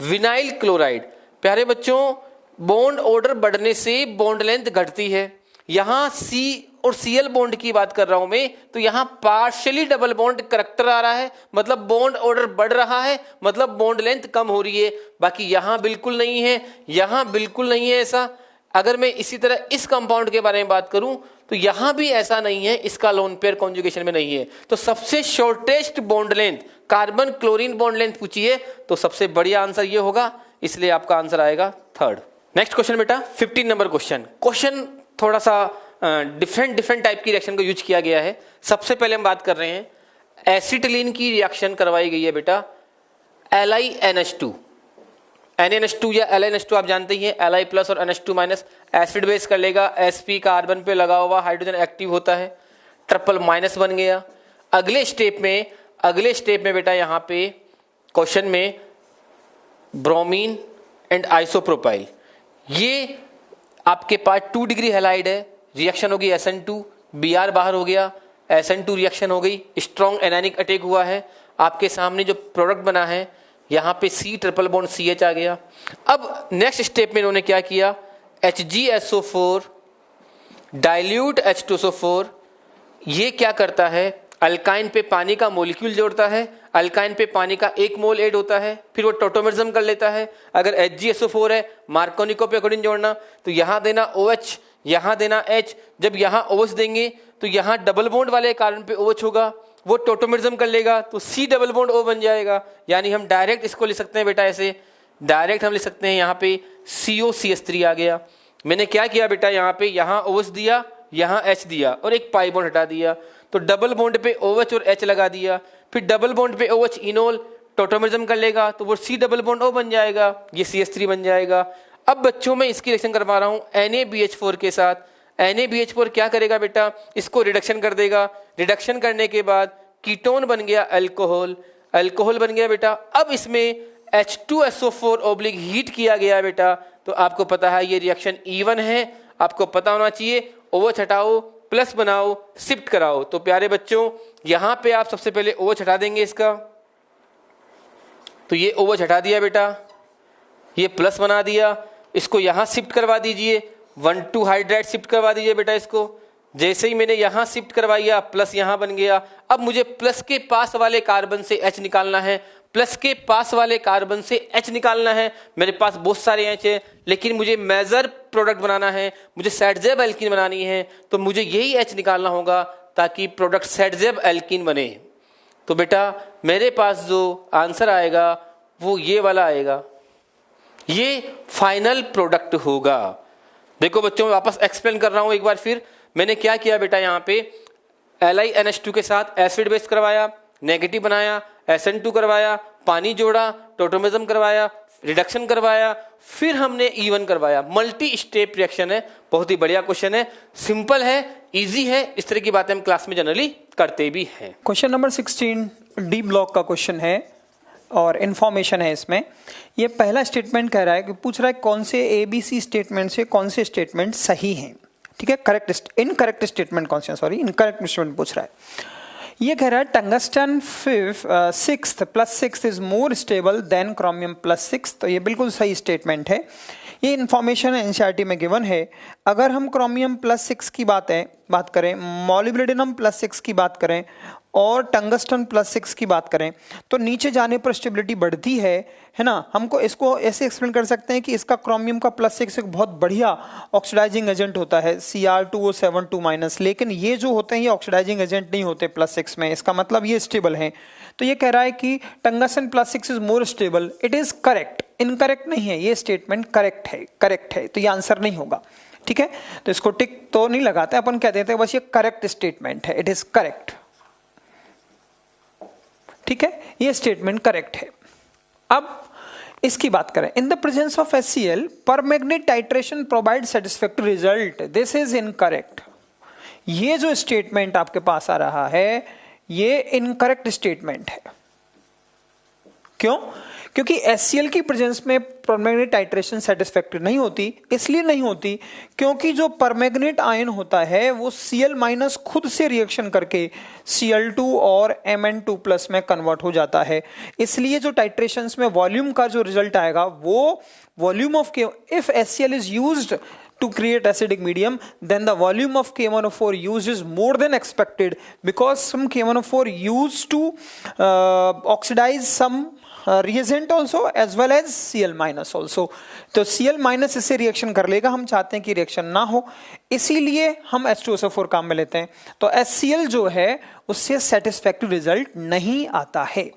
B: विनाइल क्लोराइड। प्यारे बच्चों, बॉन्ड ऑर्डर बढ़ने से बॉन्ड लेंथ घटती है, यहां C और Cl बॉन्ड की बात कर रहा हूं मैं, तो यहां पार्शियली डबल बॉन्ड करैक्टर आ रहा है, मतलब बॉन्ड ऑर्डर बढ़ रहा है, मतलब बॉन्ड लेंथ कम हो रही है। बाकी यहां बिल्कुल नहीं है, यहां बिल्कुल नहीं है ऐसा। अगर मैं इसी तरह इस कंपाउंड के बारे में बात करूं तो यहां भी ऐसा नहीं है, इसका लोन पेयर कॉन्जुगेशन में नहीं है। तो सबसे shortest bond length, carbon chlorine bond length पूछिए तो सबसे बढ़िया आंसर ये होगा, इसलिए आपका आंसर आएगा 3rd। नेक्स्ट क्वेश्चन बेटा 15 नंबर क्वेश्चन थोड़ा सा डिफरेंट टाइप की रिएक्शन को यूज किया गया है। सबसे पहले हम बात कर रहे हैं, एसिटिलीन की रिएक्शन करवाई गई है बेटा LiNH2, NaNH2 या LiNH2 आप जानते ही हैं, Li प्लस और NH2 माइनस एसिड बेस कर लेगा, sp कार्बन पे लगा हुआ हाइड्रोजन एक्टिव होता है, ट्रिपल माइनस बन गया। अगले स्टेप में बेटा यहाँ पे क्वेश्चन में ब्रोमीन एंड आइसोप्रोपाइल, ये आपके पास 2 डिग्री हैलाइड है, रिएक्शन होगी SN2, Br बाहर हो गया, SN2 रिएक्शन हो गई, स्ट्रॉन्ग एनायनिक अटैक हुआ है, आपके सामने जो प्रोडक्ट बना है यहाँ पे C ट्रिपल बॉन्ड CH आ गया। अब नेक्स्ट स्टेप में इन्होंने क्या किया, HgSO4 डाइल्यूट H2SO4, ये क्या करता है, अल्काइन पे पानी का मोलिक्यूल जोड़ता है, अल्काइन पे पानी का 1 मोल ऐड होता है, फिर वो टोटोमेरिज्म कर लेता है। अगर HgSO4 है, मार्कोनिको पे अकॉर्डिंग जोड़ना, तो यहाँ देना OH, यहाँ देना H, जब यहाँ OH देंगे तो यहाँ डबल बॉन्ड वाले कार्बन पे OH होगा, वो टोटोमेरिज्म कर लेगा तो C डबल बॉन्ड O बन जाएगा। यानी हम डायरेक्ट इसको लिख सकते हैं बेटा, ऐसे डायरेक्ट हम लिख सकते हैं, यहाँ पे COCH3 आ गया। मैंने क्या किया बेटा, यहाँ पे यहाँ OH दिया, यहाँ H दिया और एक पाई बॉन्ड हटा दिया, तो डबल बॉन्ड पे OH और H लगा दिया, फिर डबल बॉन्ड पे OH इनोल टोटोमेरिज्म कर लेगा तो वो C डबल बॉन्ड O बन जाएगा, ये CH3 बन जाएगा। अब बच्चों में इसकी रिएक्शन करवा रहा हूँ NaBH4 के साथ। NaBH4 क्या करेगा बेटा, इसको रिडक्शन कर देगा, रिडक्शन करने के बाद कीटोन बन गया अल्कोहल, अल्कोहल बन गया बेटा। अब इसमें H2SO4 ऑब्लिक हीट किया गया बेटा, तो आपको पता है ये रिएक्शन इवन है, आपको पता होना चाहिए, OH हटाओ प्लस बनाओ शिफ्ट कराओ। तो प्यारे बच्चों यहां पे आप सबसे पहले OH हटा देंगे इसका, तो ये OH हटा दिया बेटा, ये प्लस बना दिया, इसको यहां शिफ्ट करवा दीजिए, 1,2 हाइड्राइड शिफ्ट करवा दीजिए बेटा इसको। जैसे ही मैंने यहां शिफ्ट करवाया प्लस यहां बन गया। अब मुझे प्लस के पास वाले कार्बन से H निकालना है, प्लस के पास वाले कार्बन से H निकालना है। मेरे पास बहुत सारे H है लेकिन मुझे मेजर प्रोडक्ट बनाना है, मुझे सेटजेब एल्कीन बनानी है, तो मुझे यही H निकालना होगा ताकि प्रोडक्ट सेटजेब एल्कीन बने। तो बेटा मेरे पास जो आंसर आएगा वो ये वाला आएगा, ये फाइनल प्रोडक्ट होगा। देखो बच्चों मैं वापस एक्सप्लेन कर रहा हूं एक बार फिर। मैंने क्या किया बेटा, यहाँ पे LiNH2 के साथ एसिड बेस करवाया, नेगेटिव बनाया, SN2 करवाया, पानी जोड़ा, टोटोमेरिज्म करवाया, रिडक्शन करवाया, फिर हमने E1 करवाया। मल्टी स्टेप रिएक्शन है, बहुत ही बढ़िया क्वेश्चन है, सिंपल है, इजी है। इस तरह की बातें हम क्लास में जनरली करते भी हैं।
A: क्वेश्चन नंबर 16 डी ब्लॉक का क्वेश्चन है और इंफॉर्मेशन है इसमें। ये पहला स्टेटमेंट कह रहा है कि पूछ रहा है कौन से ABC स्टेटमेंट से कौन से स्टेटमेंट सही हैं। ठीक है, करेक्ट इनकरेक्ट स्टेटमेंट कौन से, सॉरी इनकरेक्ट स्टेटमेंट पूछ रहा है। ये कह रहा है tungsten 6th + 6 is more stable then chromium +6। तो ये बिल्कुल सही स्टेटमेंट है। ये इंफॉर्मेशन एनसीईआरटी में गिवन है। अगर हम क्रोमियम +6 की बात करें, मॉलिब्डेनम +6 की बात करें और टंगस्टन +6 की बात करें तो नीचे जाने पर स्टेबिलिटी बढ़ती है ना। हमको इसको ऐसे एक्सप्लेन कर सकते हैं कि इसका क्रोमियम का +6 एक बहुत बढ़िया ऑक्सीडाइजिंग एजेंट होता है Cr2O72-, लेकिन ये जो होते हैं ये ऑक्सीडाइजिंग एजेंट नहीं होते +6 में। इसका मतलब ये स्टेबल है। तो ये कह रहा है कि tungsten +6 is more stable. It is correct, incorrect नहीं है, ये स्टेटमेंट करेक्ट है। तो ये आंसर नहीं होगा। ठीक है, तो इसको टिक तो नहीं लगाते, अपन कह देते हैं बस ये करेक्ट स्टेटमेंट है, इट इज करेक्ट। ठीक है, ये स्टेटमेंट करेक्ट है। अब इसकी बात करें, in the presence of HCl permanganate titration provide satisfactory result, this is incorrect. ये जो स्टेटमेंट आपके पास आ रहा है ये इनकरेक्ट स्टेटमेंट है। क्यों? क्योंकि HCl की प्रेजेंस में परमैंगनीट टाइट्रेशन सेटिस्फैक्टरी नहीं होती। इसलिए नहीं होती क्योंकि जो परमैंगनीट आयन होता है वो Cl- खुद से रिएक्शन करके Cl2 और Mn2+ में कन्वर्ट हो जाता है। इसलिए जो टाइट्रेशंस में वॉल्यूम का जो रिजल्ट आएगा वो volume of if HCl is used to create acidic medium, then the volume of K1O4 used is more than expected because some K1O4 used to oxidize some reagent also as well as Cl- also। तो Cl- इससे रिएक्शन कर लेगा, हम चाहते हैं कि रिएक्शन ना हो, इसीलिए हम H2SO4 काम में लेते हैं। तो HCl जो है उससे सेटिस्फैक्टरी रिजल्ट नहीं आता है।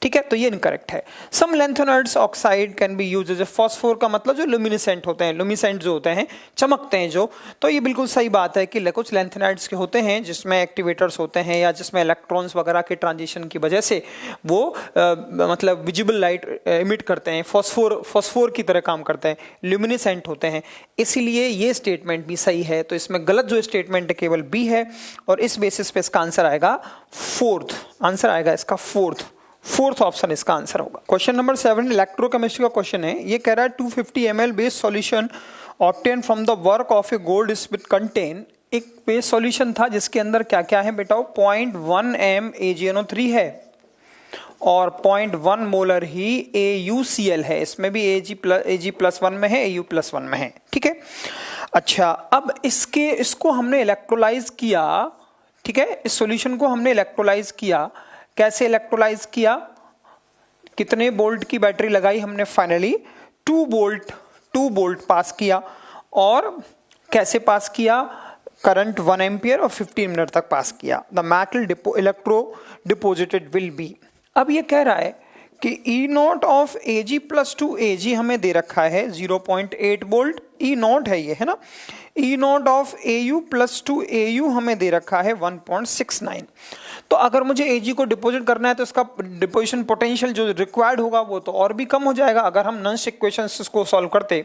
A: ठीक है, तो ये इनकरेक्ट है। Some lanthanides oxide can be used as a phosphor का मतलब जो लुमिनेसेंट होते हैं, लुमिनेसेंट जो होते हैं चमकते हैं जो, तो ये बिल्कुल सही बात है कि कुछ लैंथेनाइड्स के होते हैं जिसमें एक्टिवेटर्स होते हैं या जिसमें इलेक्ट्रॉन्स वगैरह के ट्रांजिशन की वजह से वो मतलब विजिबल लाइट इमिट करते हैं, फॉस्फोर की तरह काम करते हैं, लुमिनेसेंट होते हैं। इसीलिए ये स्टेटमेंट भी सही है। तो इसमें गलत जो स्टेटमेंट है केवल बी है और इस बेसिस पे इसका आंसर आएगा फोर्थ। आंसर आएगा इसका फोर्थ ऑप्शन इसका आंसर होगा। क्वेश्चन नंबर 7 इलेक्ट्रोकेमिस्ट्री का क्वेश्चन है। ये कह रहा है 250 ml base solution obtain from the work of A gold Smith contain, एक बेस सॉल्यूशन था जिसके अंदर क्या क्या है बेटा, 0.1 m AgNO3 है और 0.1 मोलर ही AuCl है। इसमें भी Ag+1 में है, Au+1 में है। ठीक है, अच्छा अब इसको हमने इलेक्ट्रोलाइज किया। ठीक है, इस सॉल्यूशन को हमने इलेक्ट्रोलाइज किया। कैसे इलेक्ट्रोलाइज किया, कितने वोल्ट की बैटरी लगाई हमने, फाइनली 2 वोल्ट पास किया। और कैसे पास किया, करंट 1 एम्पियर और 15 मिनट तक पास किया। The metal electro deposited will be. अब ये कह रहा है कि E0 ऑफ Ag+2 Ag हमें दे रखा है 0.8 वोल्ट, E0 है ये, है ना। E0 ऑफ Au+2 Au हमें दे रखा है 1.69। तो अगर मुझे Ag को डिपोजिट करना है तो इसका डिपोजिशन पोटेंशियल जो रिक्वायर्ड होगा वो तो और भी कम हो जाएगा। अगर हम नॉन इक्वेशंस को सॉल्व करते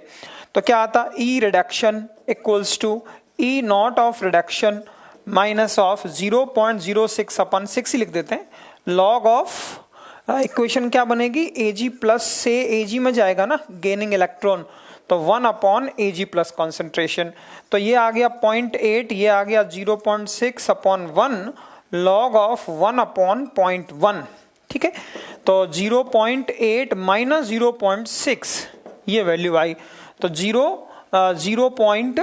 A: तो क्या आता, E reduction equals to E0 of reduction minus of 0.06/6 ही लिख देते हैं, लॉग ऑफ इक्वेशन क्या बनेगी, Ag+ से Ag में जाएगा ना गेनिंग इलेक्ट्रॉन, तो 1/Ag+ कॉन्सेंट्रेशन। तो ये आ गया 0.8, ये आ गया 0.6/1 लॉग ऑफ 1/0.1। ठीक है, तो 0.8 माइनस 0.6 ये वैल्यू आई, तो 0 पॉइंट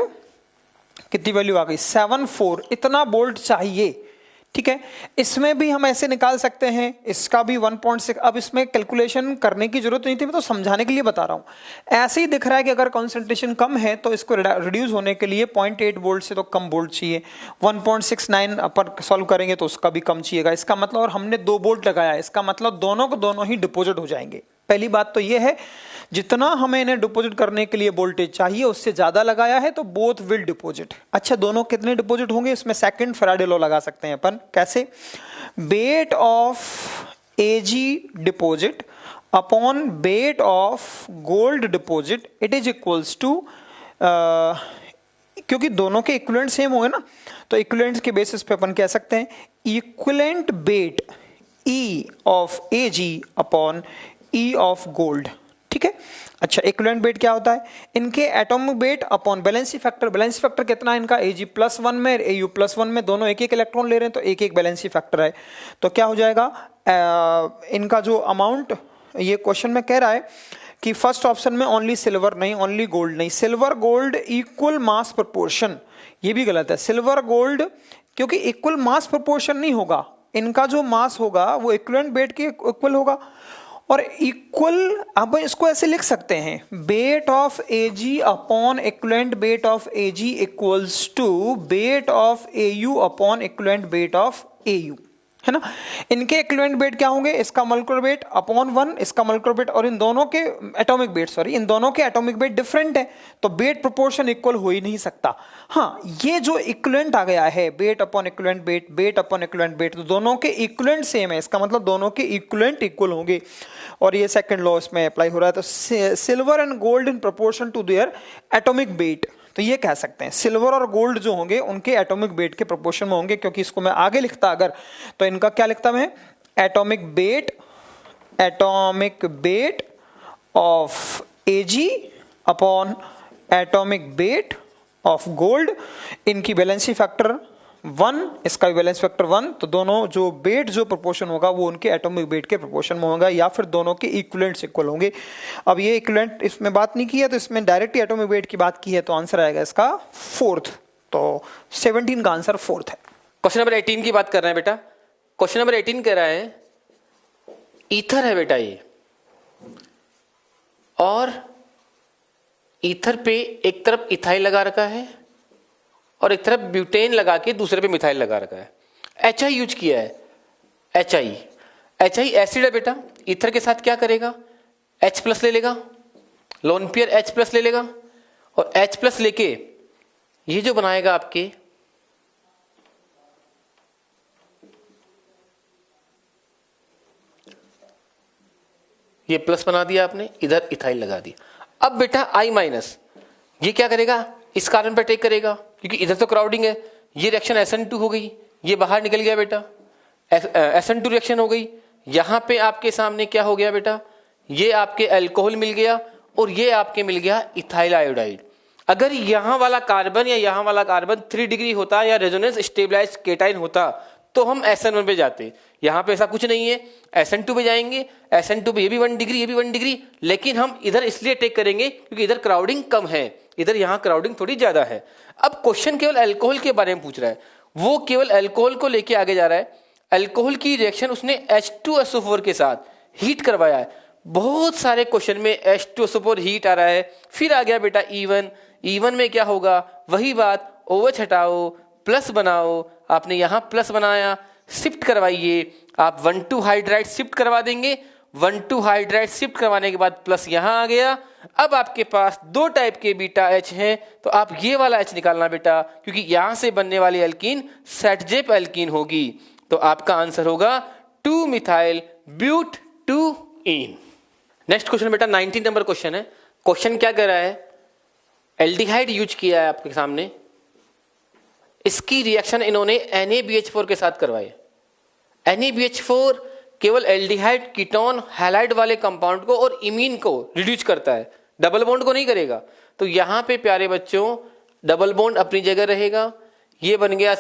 A: कितनी वैल्यू आ गई, 74। इतना वोल्ट चाहिए। ठीक है, इसमें भी हम ऐसे निकाल सकते हैं, इसका भी 1.6। अब इसमें कैलकुलेशन करने की जरूरत नहीं थी, मैं तो समझाने के लिए बता रहा हूं। ऐसे ही दिख रहा है कि अगर कॉन्सेंट्रेशन कम है तो इसको रिड्यूस होने के लिए 0.8 वोल्ट से तो कम वोल्ट चाहिए। 1.69 पर सॉल्व करेंगे तो उसका भी कम चाहिएगा। इसका मतलब, और हमने 2 वोल्ट लगाया, इसका मतलब दोनों को दोनों ही डिपोजिट हो जाएंगे। पहली बात तो यह है, जितना हमें इन्हें डिपोजिट करने के लिए वोल्टेज चाहिए उससे ज्यादा लगाया है तो बोथ विल डिपोजिट। अच्छा, दोनों कितने डिपोजिट होंगे, इसमें सेकंड फैराडे लॉ लगा सकते हैं अपन। कैसे, weight of Ag deposit upon weight of gold deposit it is equals to, क्योंकि दोनों के इक्विवेलेंट सेम होंगे ना, तो इक्विवेलेंट के बेसिस पे अपन कह सकते हैं equivalent weight E of A G upon E of gold. ठीक है, अच्छा इक्विवेलेंट वेट क्या होता है? इनके atomic weight upon valency factor. Valency factor कितना है इनका? Ag +1 में Au +1 में, दोनों एक एक इलेक्ट्रॉन ले रहे हैं तो एक एक वैलेंसी फैक्टर है। तो क्या हो जाएगा इनका जो अमाउंट, ये क्वेश्चन में कह रहा है कि फर्स्ट ऑप्शन में ओनली सिल्वर नहीं, ओनली गोल्ड नहीं, सिल्वर गोल्ड इक्वल मास प्रोपोर्शन, ये भी गलत है। सिल्वर गोल्ड क्योंकि इक्वल मास प्रोपोर्शन नहीं होगा, इनका जो मास होगा वो इक्विवेलेंट वेट के इक्वल होगा। और इक्वल अब इसको ऐसे लिख सकते हैं, weight of Ag upon equivalent weight of Ag equals to weight of Au upon equivalent weight of Au, है ना। इनके इक्विवेलेंट वेट क्या होंगे? इसका मोलेकुलर वेट अपॉन 1, इसका मोलेकुलर वेट, और इन दोनों के एटॉमिक वेट, सॉरी इन दोनों के एटॉमिक वेट डिफरेंट है, तो वेट प्रोपोर्शन इक्वल हो ही नहीं सकता। हाँ, ये जो इक्विवेलेंट आ गया है weight upon equivalent wait, weight upon equivalent wait, तो दोनों के इक्विवेलेंट सेम है, इसका मतलब दोनों के इक्विवेलेंट इक्वल होंगे, और ये सेकंड लॉ इसमें अप्लाई हो रहा है। तो silver and gold in proportion to their atomic weight, तो ये कह सकते हैं सिल्वर और गोल्ड जो होंगे उनके एटॉमिक वेट के प्रोपोर्शन में होंगे, क्योंकि इसको मैं आगे लिखता अगर, तो इनका क्या लिखता मैं? Atomic weight of Ag upon atomic weight of gold, इनकी वैलेंसी फैक्टर 1, इसका भी बैलेंस फैक्टर 1, तो दोनों जो वेट जो प्रोपोर्शन होगा वो उनके एटॉमिक वेट के प्रोपोर्शन में होगा, या फिर दोनों के इक्विवेलेंट्स इक्वल होंगे। अब ये इक्विवेलेंट इसमें बात नहीं की है, तो इसमें डायरेक्ट एटॉमिक वेट की बात की है, तो आंसर आएगा इसका 4th, तो 17 का आंसर 4th है।
B: क्वेश्चन नंबर 18 की बात कर रहे हैं बेटा। क्वेश्चन नंबर 18 कह रहा है ईथर है बेटा ये, और ईथर पे एक तरफ इथाइल लगा रखा है और एक तरफ ब्यूटेन लगा के दूसरे पे मिथाइल लगा रखा है। HI यूज किया है, HI एसिड है बेटा, ईथर के साथ क्या करेगा? H+ ले लेगा, लोन पेयर H+ ले लेगा, और H+ लेके ये जो बनाएगा आपके ये प्लस बना दिया आपने, इधर इथाइल लगा दिया। अब बेटा I- ये क्या करेगा? इस कार्बन पर अटैक करेगा, क्योंकि इधर तो क्राउडिंग है, ये रिएक्शन SN2 हो गई, ये बाहर निकल गया बेटा, SN2 रिएक्शन हो गई। यहां पे आपके सामने क्या हो गया बेटा? ये आपके अल्कोहल मिल गया और ये आपके मिल गया इथाइल आयोडाइड। अगर यहां वाला कार्बन या यहां वाला कार्बन 3 डिग्री होता या रेजोनेंस स्टेबलाइज्ड केटाइन होता तो हम SN1 पे जाते। यहां पे ऐसा कुछ नहीं है, SN2 पे जाएंगे, SN2 पे ये भी 1 डिग्री, ये भी 1 डिग्री, लेकिन हम इधर इसलिए टेक करेंगे क्योंकि इधर क्राउडिंग कम है, इधर यहां क्राउडिंग थोड़ी ज्यादा है। अब क्वेश्चन केवल अल्कोहल के बारे में पूछ रहा है, वो केवल अल्कोहल को लेके आगे जा रहा है। अल्कोहल की रिएक्शन उसने H2SO4 के साथ हीट करवाया है। बहुत सारे क्वेश्चन में H2SO4 हीट आ रहा है। फिर आ गया बेटा E1 में क्या होगा? वही बात, OH हटाओ, प्लस बनाओ, आपने यहां प्लस बनाया, शिफ्ट करवाइए, आप 1,2 हाइड्राइड शिफ्ट करवा देंगे, 1,2 हाइड्राइड शिफ्ट करवाने के बाद प्लस यहां आ गया। अब आपके पास 2 टाइप के बीटा H हैं, तो आप ये वाला H निकालना बेटा, क्योंकि यहां से बनने वाली एल्कीन सेटजेप एल्कीन होगी। तो आपका आंसर होगा 2 मिथाइल ब्यूट 2ईन। नेक्स्ट क्वेश्चन बेटा 19 नंबर क्वेश्चन है। क्वेश्चन क्या कह रहा है? एल्डिहाइड यूज किया है आपके सामने, इसकी रिएक्शन इन्होंने NaBH4 के साथ करवाई। NaBH4 केवल एल्डिहाइड कीटोन हैलाइड वाले कंपाउंड को और इमीन को रिड्यूस करता है, डबल बॉन्ड को नहीं करेगा। तो यहां पे प्यारे बच्चों डबल बॉन्ड अपनी जगह रहेगा, ये बन गया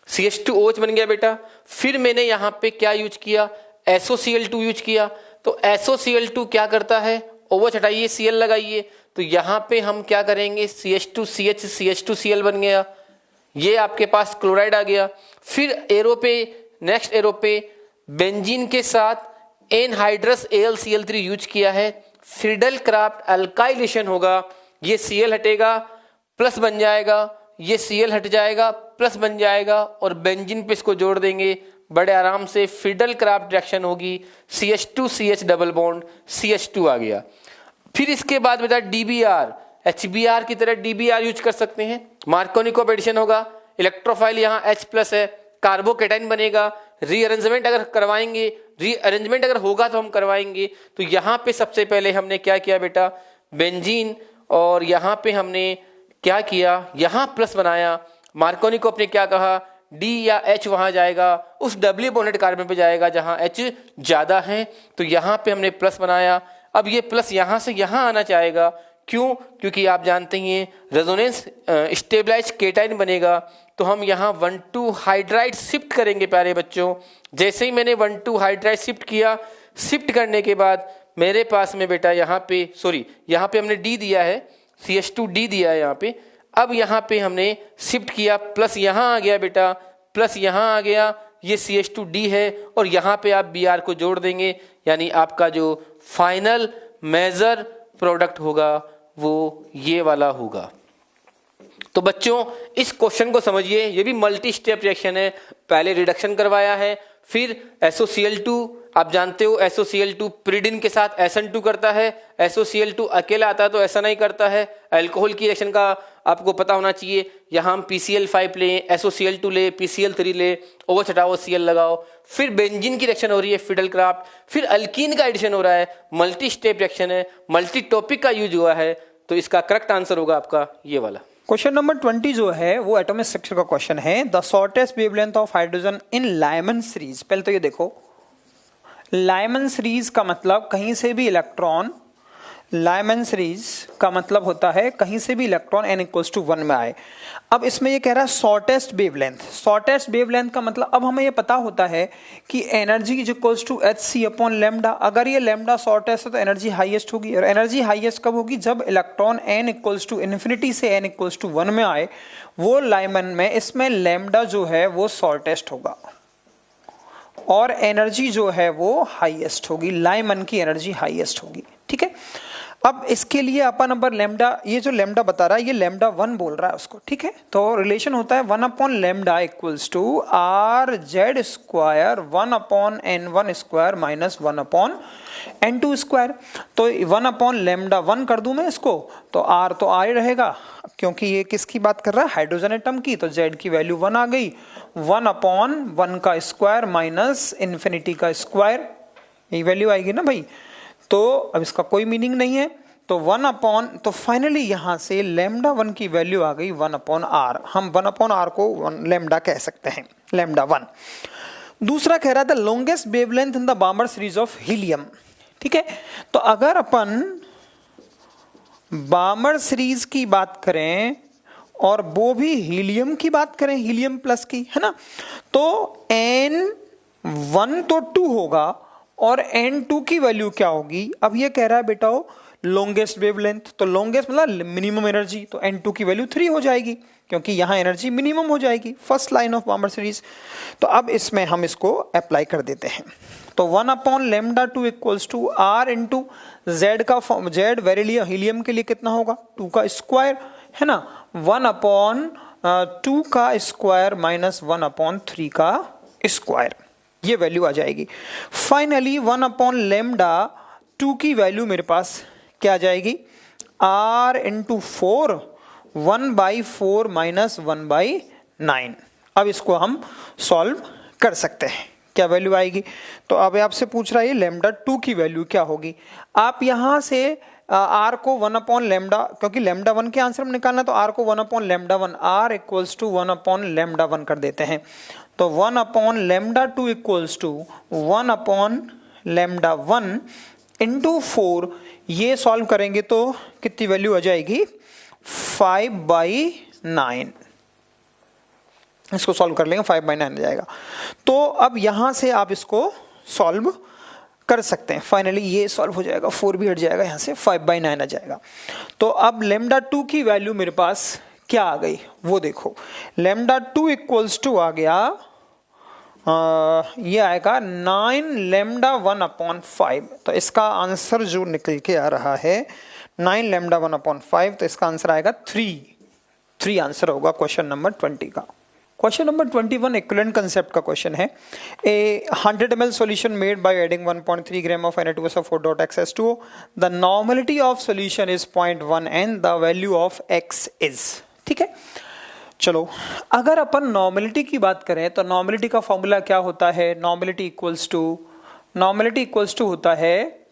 B: CH2OH बन गया बेटा। फिर मैंने यहां पे क्या यूज किया? SOCl2 यूज किया। तो SOCl2 क्या करता है? OH हटाइए, Cl लगाइए, तो यहां पे हम क्या करेंगे? CH2CH CH2Cl बन गया, ये आपके पास क्लोराइड आ गया। फिर एरो पे, नेक्स्ट एरो पे बेंजीन के साथ एनहाइड्रस AlCl3 यूज किया है। फ्रीडल क्राफ्ट अल्काइलेशन होगा, ये Cl हटेगा, प्लस बन जाएगा, ये Cl हट जाएगा, प्लस बन जाएगा, और बेंजीन पे इसको जोड़ देंगे, बड़े आराम से फ्रीडल क्राफ्ट रिएक्शन होगी, CH2CH डबल बॉन्ड CH2 आ गया। फिर इसके बाद बेटा DBr, HBr की तरह DBr यूज कर सकते हैं। मार्कोनी को एडिशन होगा, इलेक्ट्रोफाइल यहाँ H+ है, कार्बोकेटाइन बनेगा, रीअरेंजमेंट अगर करवाएंगे, रीअरेंजमेंट अगर होगा तो हम करवाएंगे। तो यहाँ पे सबसे पहले हमने क्या किया बेटा, बेंजीन, और यहाँ पे हमने क्या किया, यहाँ प्लस बनाया। मार्कोनी को अपने क्या कहा, डी या एच वहां जाएगा, उस डबल बॉन्डेड कार्बन पे जाएगा जहां एच ज्यादा है, तो यहाँ पे हमने प्लस बनाया। अब ये प्लस यहां से यहां आना चाहेगा, क्यों, क्योंकि आप जानते हैं रेजोनेंस स्टेबलाइज केटाइन बनेगा। तो हम यहाँ 1,2 हाइड्राइड शिफ्ट करेंगे प्यारे बच्चों। जैसे ही मैंने 1,2 हाइड्राइड शिफ्ट किया, शिफ्ट करने के बाद मेरे पास में बेटा यहाँ पे, सॉरी यहाँ पे हमने डी दिया है, CH2D दिया है यहाँ पे। अब यहाँ पे हमने शिफ्ट किया, प्लस यहाँ आ गया बेटा, प्लस यहाँ आ गया, ये CH2D है, और यहाँ पे आप Br को जोड़ देंगे, यानी आपका जो फाइनल मेजर प्रोडक्ट होगा वो ये वाला होगा। तो बच्चों इस क्वेश्चन को समझिए, ये भी मल्टी स्टेप रिएक्शन है। पहले रिडक्शन करवाया है, फिर SOCl2, आप जानते हो SOCl2 प्रिडिन के साथ SN2 करता है, SOCl2 अकेला आता है तो ऐसा नहीं करता है। अल्कोहल की रिएक्शन का आपको पता होना चाहिए, यहाँ हम PCl5 लें, SOCl2 ले, PCl3 ले, OH हटाओ, Cl लगाओ। फिर बेंजीन की रिएक्शन हो रही है फिडलक्राफ्ट, फिर अल्कीन का एडिशन हो रहा है, मल्टी स्टेप रिएक्शन है, मल्टी टॉपिक का यूज हुआ है। तो इसका करेक्ट आंसर होगा आपका ये वाला।
A: क्वेश्चन नंबर 20 जो है वो एटॉमिक स्ट्रक्चर का क्वेश्चन है। The shortest wavelength of hydrogen in Lyman series. पहले तो ये देखो, लाइमन सीरीज का मतलब कहीं से भी इलेक्ट्रॉन, लाइमन सीरीज का मतलब होता है कहीं से भी इलेक्ट्रॉन n=1 में आए। अब इसमें ये कह रहा है शॉर्टेस्ट वेवलेंथ। शॉर्टेस्ट वेवलेंथ का मतलब अब हमें ये पता होता है कि एनर्जी hc/λ। अगर ये लैम्डा शॉर्टेस्ट है तो एनर्जी हाईएस्ट होगी, और एनर्जी हाईएस्ट कब होगी, जब इलेक्ट्रॉन n=∞ से n=1 में आए, वो लाइमन में। इसमें लैम्डा जो है वो शॉर्टेस्ट होगा और एनर्जी जो है वो हाईएस्ट होगी, लाइमन की एनर्जी हाईएस्ट होगी। ठीक है, अब इसके लिए अपन नंबर लैम्डा, ये जो लैम्डा बता रहा है ये लैम्डा 1 बोल रहा है उसको। ठीक है, तो रिलेशन होता है 1/λ equals to RZ² 1/n1² minus 1/n2²। तो 1/λ1 कर दूं मैं इसको, तो R तो R ही रहेगा, क्योंकि ये किसकी बात कर रहा है, हाइड्रोजन एटम की। तो Z की वैल्यू 1 आ गई, 1/1² माइनस इन्फिनिटी का स्क्वायर, ये वैल्यू आएगी ना भाई। तो अब इसका कोई मीनिंग नहीं है, तो तो फाइनली यहां से λ1 की वैल्यू आ गई 1/r। हम 1/r को लैम्डा कह सकते हैं, λ1। दूसरा कह रहा था longest wavelength in the Barmer series of helium. ठीक है, तो अगर अपन बार्मर सीरीज की बात करें और वो भी हीलियम की बात करें, हीलियम प्लस की, है ना, तो N1 तो 2 होगा और N2 की वैल्यू क्या होगी। अब ये कह रहा है बेटा लॉन्गेस्ट वेवलेंथ, तो लॉन्गेस्ट मतलब मिनिमम एनर्जी, तो N2 की वैल्यू 3 हो जाएगी, क्योंकि यहां एनर्जी मिनिमम हो जाएगी, first line of Barmer series. तो अब इसमें हम इसको अप्लाई कर देते हैं। तो 1/λ2 equals to R into Z का फॉर्म, Z वेरिलियम हीलियम के लिए कितना होगा, 2 का स्क्वायर, है ना, 1/2 का स्क्वायर माइनस 1/3 का स्क्वायर, ये वैल्यू आ जाएगी। फाइनली 1/λ2 की वैल्यू मेरे पास क्या आ जाएगी, R इंटू 4, 1/4 माइनस 1/9। अब इसको हम सॉल्व कर सकते हैं, क्या वैल्यू आएगी। तो अब आपसे पूछ रहा है λ2 की वैल्यू क्या होगी। आप यहां से R को 1/λ, क्योंकि λ1 के आंसर में निकालना, तो R को 1/λ1, R इक्वल्स टू 1/λ1 कर देते हैं। तो 1/λ2 इक्वल्स टू 1/λ1 इंटू 4, ये सॉल्व करेंगे तो कितनी वैल्यू आ जाएगी, 5/9। इसको सॉल्व कर लेंगे, 5/9 आ जाएगा। तो अब यहां से आप इसको सॉल्व कर सकते हैं। फाइनली ये सॉल्व हो जाएगा, 4 भी हट जाएगा, यहां से 5/9 आ जाएगा। तो अब λ2 की वैल्यू मेरे पास क्या आ गई वो देखो, λ2 इक्वल्स टू आ गया, ये आएगा 9λ1/5। तो इसका आंसर जो निकल के आ रहा है 9λ1/5, तो इसका आंसर आएगा 3 आंसर होगा क्वेश्चन नंबर 20 का। क्वेश्चन नंबर 21 इक्विवेलेंट कंसेप्ट का क्वेश्चन है। ए 100 ml solution made by adding 1.3 gram of Na2SO4.X H2O। The normality of solution is 0.1 and the value of X is. ठीक है, चलो, अगर अपन नॉर्मेलिटी की बात करें तो नॉर्मेलिटी का फॉर्मूला क्या होता है? नॉर्मेलिटी इक्वल्स टू होता है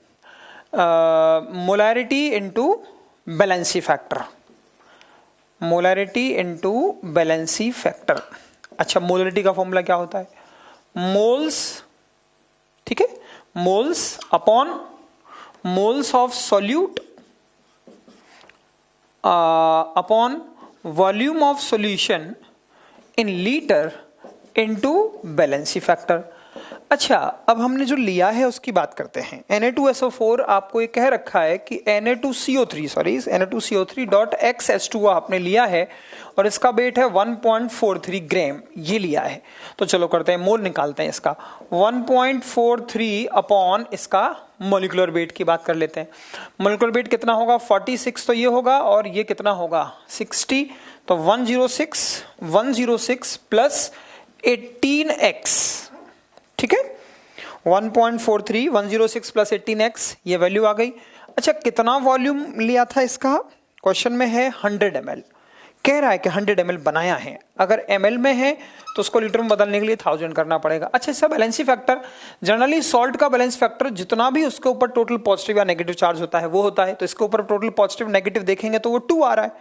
A: molarity into valency factor. Molarity into valency factor. अच्छा, मोलैरिटी का फॉर्मूला क्या होता है? मोल्स, ठीक है, moles upon moles of solute upon volume of solution in litre into valency factor. अच्छा, अब हमने जो लिया है उसकी बात करते हैं। Na2SO4 आपको ये कह रखा है कि Na2CO3 आपने लिया है और इसका वेट है 1.43 ग्राम, ये लिया है। तो चलो करते हैं, मोल निकालते हैं इसका। 1.43 अपॉन इसका मोलिकुलर वेट की बात कर लेते हैं। मोलिकुलर वेट कितना होगा? 46 तो ये होगा, और ये कितना होगा? 60। तो 106 प्लस 18x, ठीक है, 1.43 106 प्लस 18x, ये वैल्यू आ गई। अच्छा, कितना वॉल्यूम लिया था इसका? क्वेश्चन में है 100 ml, कह रहा है कि 100 ml बनाया है। अगर ml में है तो उसको लीटर में बदलने के लिए 1000 करना पड़ेगा। अच्छा, इसका बैलेंसी फैक्टर, जनरली सॉल्ट का बैलेंस फैक्टर जितना भी उसके ऊपर टोटल पॉजिटिव या नेगेटिव चार्ज होता है वो होता है। तो इसके ऊपर टोटल पॉजिटिव नेगेटिव देखेंगे तो वो 2 आ रहा है।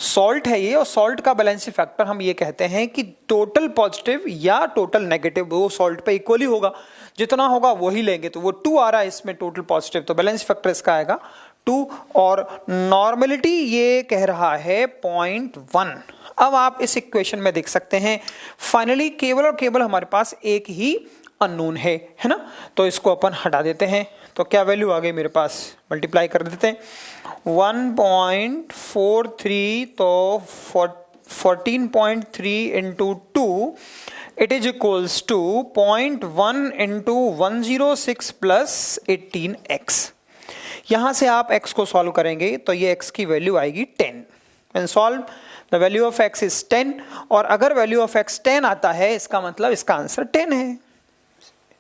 A: सॉल्ट है ये, और सॉल्ट का बैलेंसी फैक्टर हम ये कहते हैं कि टोटल पॉजिटिव या टोटल नेगेटिव वो सॉल्ट पे इक्वली होगा, जितना होगा वही लेंगे। तो वो 2 आ रहा है इसमें टोटल पॉजिटिव, तो बैलेंसी फैक्टर इसका आएगा 2। और नॉर्मेलिटी ये कह रहा है 0.1। अब आप इस इक्वेशन में देख सकते हैं, फाइनली केवल और केवल हमारे पास एक ही अननोन है ना। तो इसको अपन हटा देते हैं, तो क्या वैल्यू आ गई मेरे पास? मल्टीप्लाई कर देते हैं। 1.43 तो 14.3 into 2, it is equals to 0.1 into 106 plus 18x। यहां से आप x को सॉल्व करेंगे तो ये x की वैल्यू आएगी 10। When solve the value of x is 10, और अगर वैल्यू ऑफ x 10 आता है इसका मतलब इसका आंसर 10 है।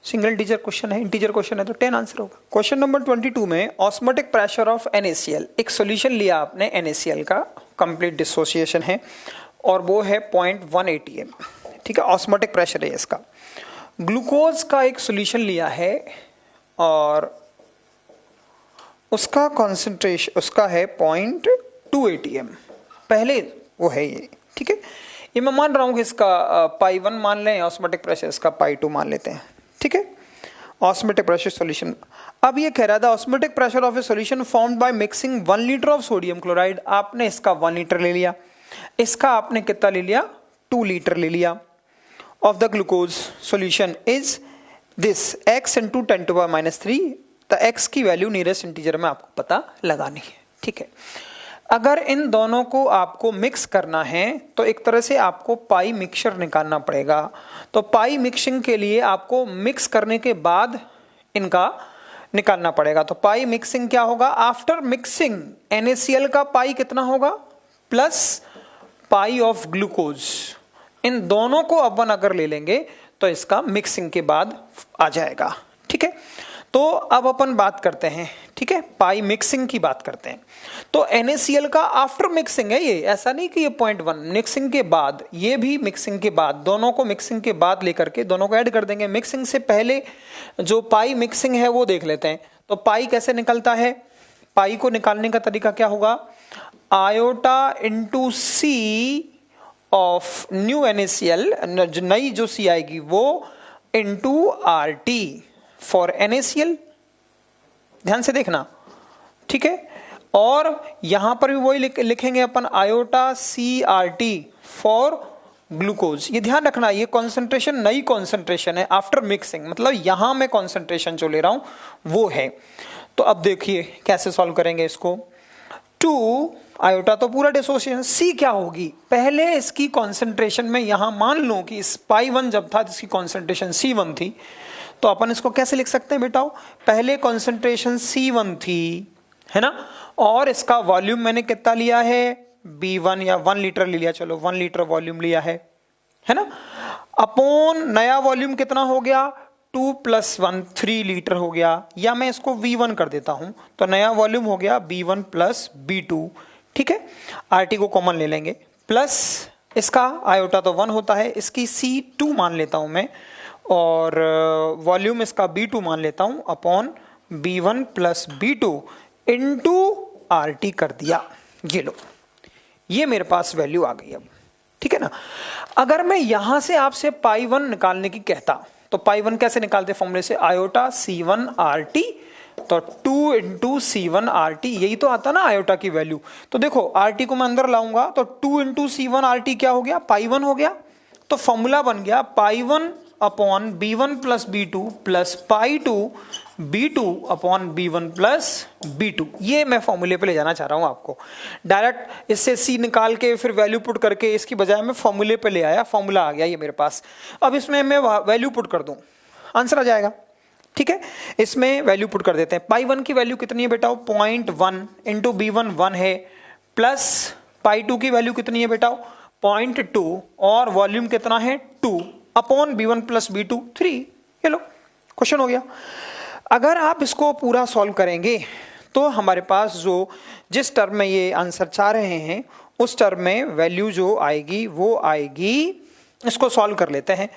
A: सिंगल इंटीजर क्वेश्चन है, इंटीजर क्वेश्चन है, तो 10 आंसर होगा। क्वेश्चन नंबर 22 में ऑस्मोटिक प्रेशर ऑफ NaCl, एक सॉल्यूशन लिया आपने NaCl का, कंप्लीट डिसोसिएशन है, और वो है 0.1 atm, ठीक है, ऑस्मोटिक प्रेशर है इसका। ग्लूकोज का एक सॉल्यूशन लिया है और उसका कॉन्सेंट्रेशन उसका है 0.2 atm, पहले वो है ये, ठीक है। ये मैं मान रहा हूँ कि इसका π1 मान लें, ऑस्मोटिक प्रेशर इसका π2 मान लेते हैं, ठीक है। ऑस्मोटिक प्रेशर सॉल्यूशन, अब ये कह रहा था osmotic pressure of A solution formed by mixing 1 litre of sodium chloride. आपने इसका 1 लीटर ले लिया, इसका आपने कितना ले लिया? 2 लीटर ले लिया। Of the glucose solution is this x into 10⁻³ तो x की वैल्यू नियरेस्ट इंटीजर में आपको पता लगानी है, ठीक है। अगर इन दोनों को आपको मिक्स करना है तो एक तरह से आपको पाई मिक्सचर निकालना पड़ेगा। तो पाई मिक्सिंग के लिए आपको मिक्स करने के बाद इनका निकालना पड़ेगा। तो पाई मिक्सिंग क्या होगा? आफ्टर मिक्सिंग NaCl का पाई कितना होगा? Plus pi of glucose. इन दोनों को अपन अगर ले लेंगे तो इसका मिक्सिंग के बाद आ जाएगा, ठीक है। तो अब अपन बात करते हैं, ठीक है, पाई मिक्सिंग की बात करते हैं। तो NaCl का आफ्टर मिक्सिंग है ये, ऐसा नहीं कि ये 0.1, मिक्सिंग के बाद, ये भी मिक्सिंग के बाद, दोनों को मिक्सिंग के बाद लेकर के दोनों को ऐड कर देंगे। मिक्सिंग से पहले जो पाई मिक्सिंग है वो देख लेते हैं। तो पाई कैसे निकलता है? पाई को निकालने का तरीका क्या होगा? Iota into C of new NaCl, नई जो सी आएगी वो, इंटू RT फॉर NaCl, ध्यान से देखना, ठीक है। और यहां पर भी वही लिखेंगे अपन, आयोटा CRT फॉर ग्लूकोज। ये ध्यान रखना, ये कॉन्सेंट्रेशन नई कॉन्सेंट्रेशन है आफ्टर मिक्सिंग, मतलब यहां मैं कॉन्सेंट्रेशन जो ले रहा हूं वो है। तो अब देखिए कैसे सॉल्व करेंगे इसको। 2 आयोटा तो पूरा डिसोसिएशन, सी क्या होगी? पहले इसकी कॉन्सेंट्रेशन में यहां मान लो कि इस π1 जब था इसकी कॉन्सेंट्रेशन C1 थी, तो अपन इसको कैसे लिख सकते हैं बेटाओ? पहले कॉन्सेंट्रेशन C1 थी, है ना, और इसका वॉल्यूम मैंने कितना लिया है? B1 या 1 लीटर ले लिया, चलो 1 लीटर वॉल्यूम लिया है ना। अपॉन नया वॉल्यूम कितना हो गया? 2 + 1 3 लीटर हो गया, या मैं इसको V1 कर देता हूं, तो नया वॉल्यूम हो गया B1 + B2, ठीक है। RT को कॉमन ले लेंगे, प्लस इसका आयोटा तो 1 होता है, इसकी C2 मान लेता हूं मैं, और वॉल्यूम इसका B2 मान लेता हूं upon B1 plus B2 into RT कर दिया। ये लो, ये मेरे पास वैल्यू आ गई अब, ठीक है ना। अगर मैं यहां से आपसे पाई 1 निकालने की कहता तो पाई 1 कैसे निकालते फॉर्मूले से, आयोटा C1 RT, तो 2 इंटू C1 RT, यही तो आता ना आयोटा की वैल्यू। तो देखो RT को मैं अंदर लाऊंगा तो 2 इंटू C1 RT क्या हो गया, पाई 1 हो गया। तो फॉर्मूला बन गया पाई 1 upon B1 plus B2 plus pi 2 B2 upon B1 plus B2। ये मैं फॉर्मूले पे ले जाना चाह रहा हूं आपको। डायरेक्ट इससे C निकाल के फिर वैल्यू पुट करके इसकी बजाय मैं फॉर्मूले पे ले आया, फॉर्मूला आ गया ये मेरे पास। अब इसमें मैं वैल्यू पुट कर दूं, आंसर आ जाएगा, ठीक है। इसमें वैल्यू पुट कर देते हैं। पाई 1 की वैल्यू कितनी है बेटा, 0.1 इंटू B1 1 है, प्लस पाई 2 की वैल्यू कितनी है बेटा 0.2, और वॉल्यूम कितना है 2 अपॉन B1 प्लस B2 3। ये लो, क्वेश्चन हो गया। अगर आप इसको पूरा सॉल्व करेंगे तो हमारे पास जो जिस टर्म में ये आंसर चाह रहे हैं उस टर्म में वैल्यू जो आएगी वो आएगी, इसको सॉल्व कर लेते हैं।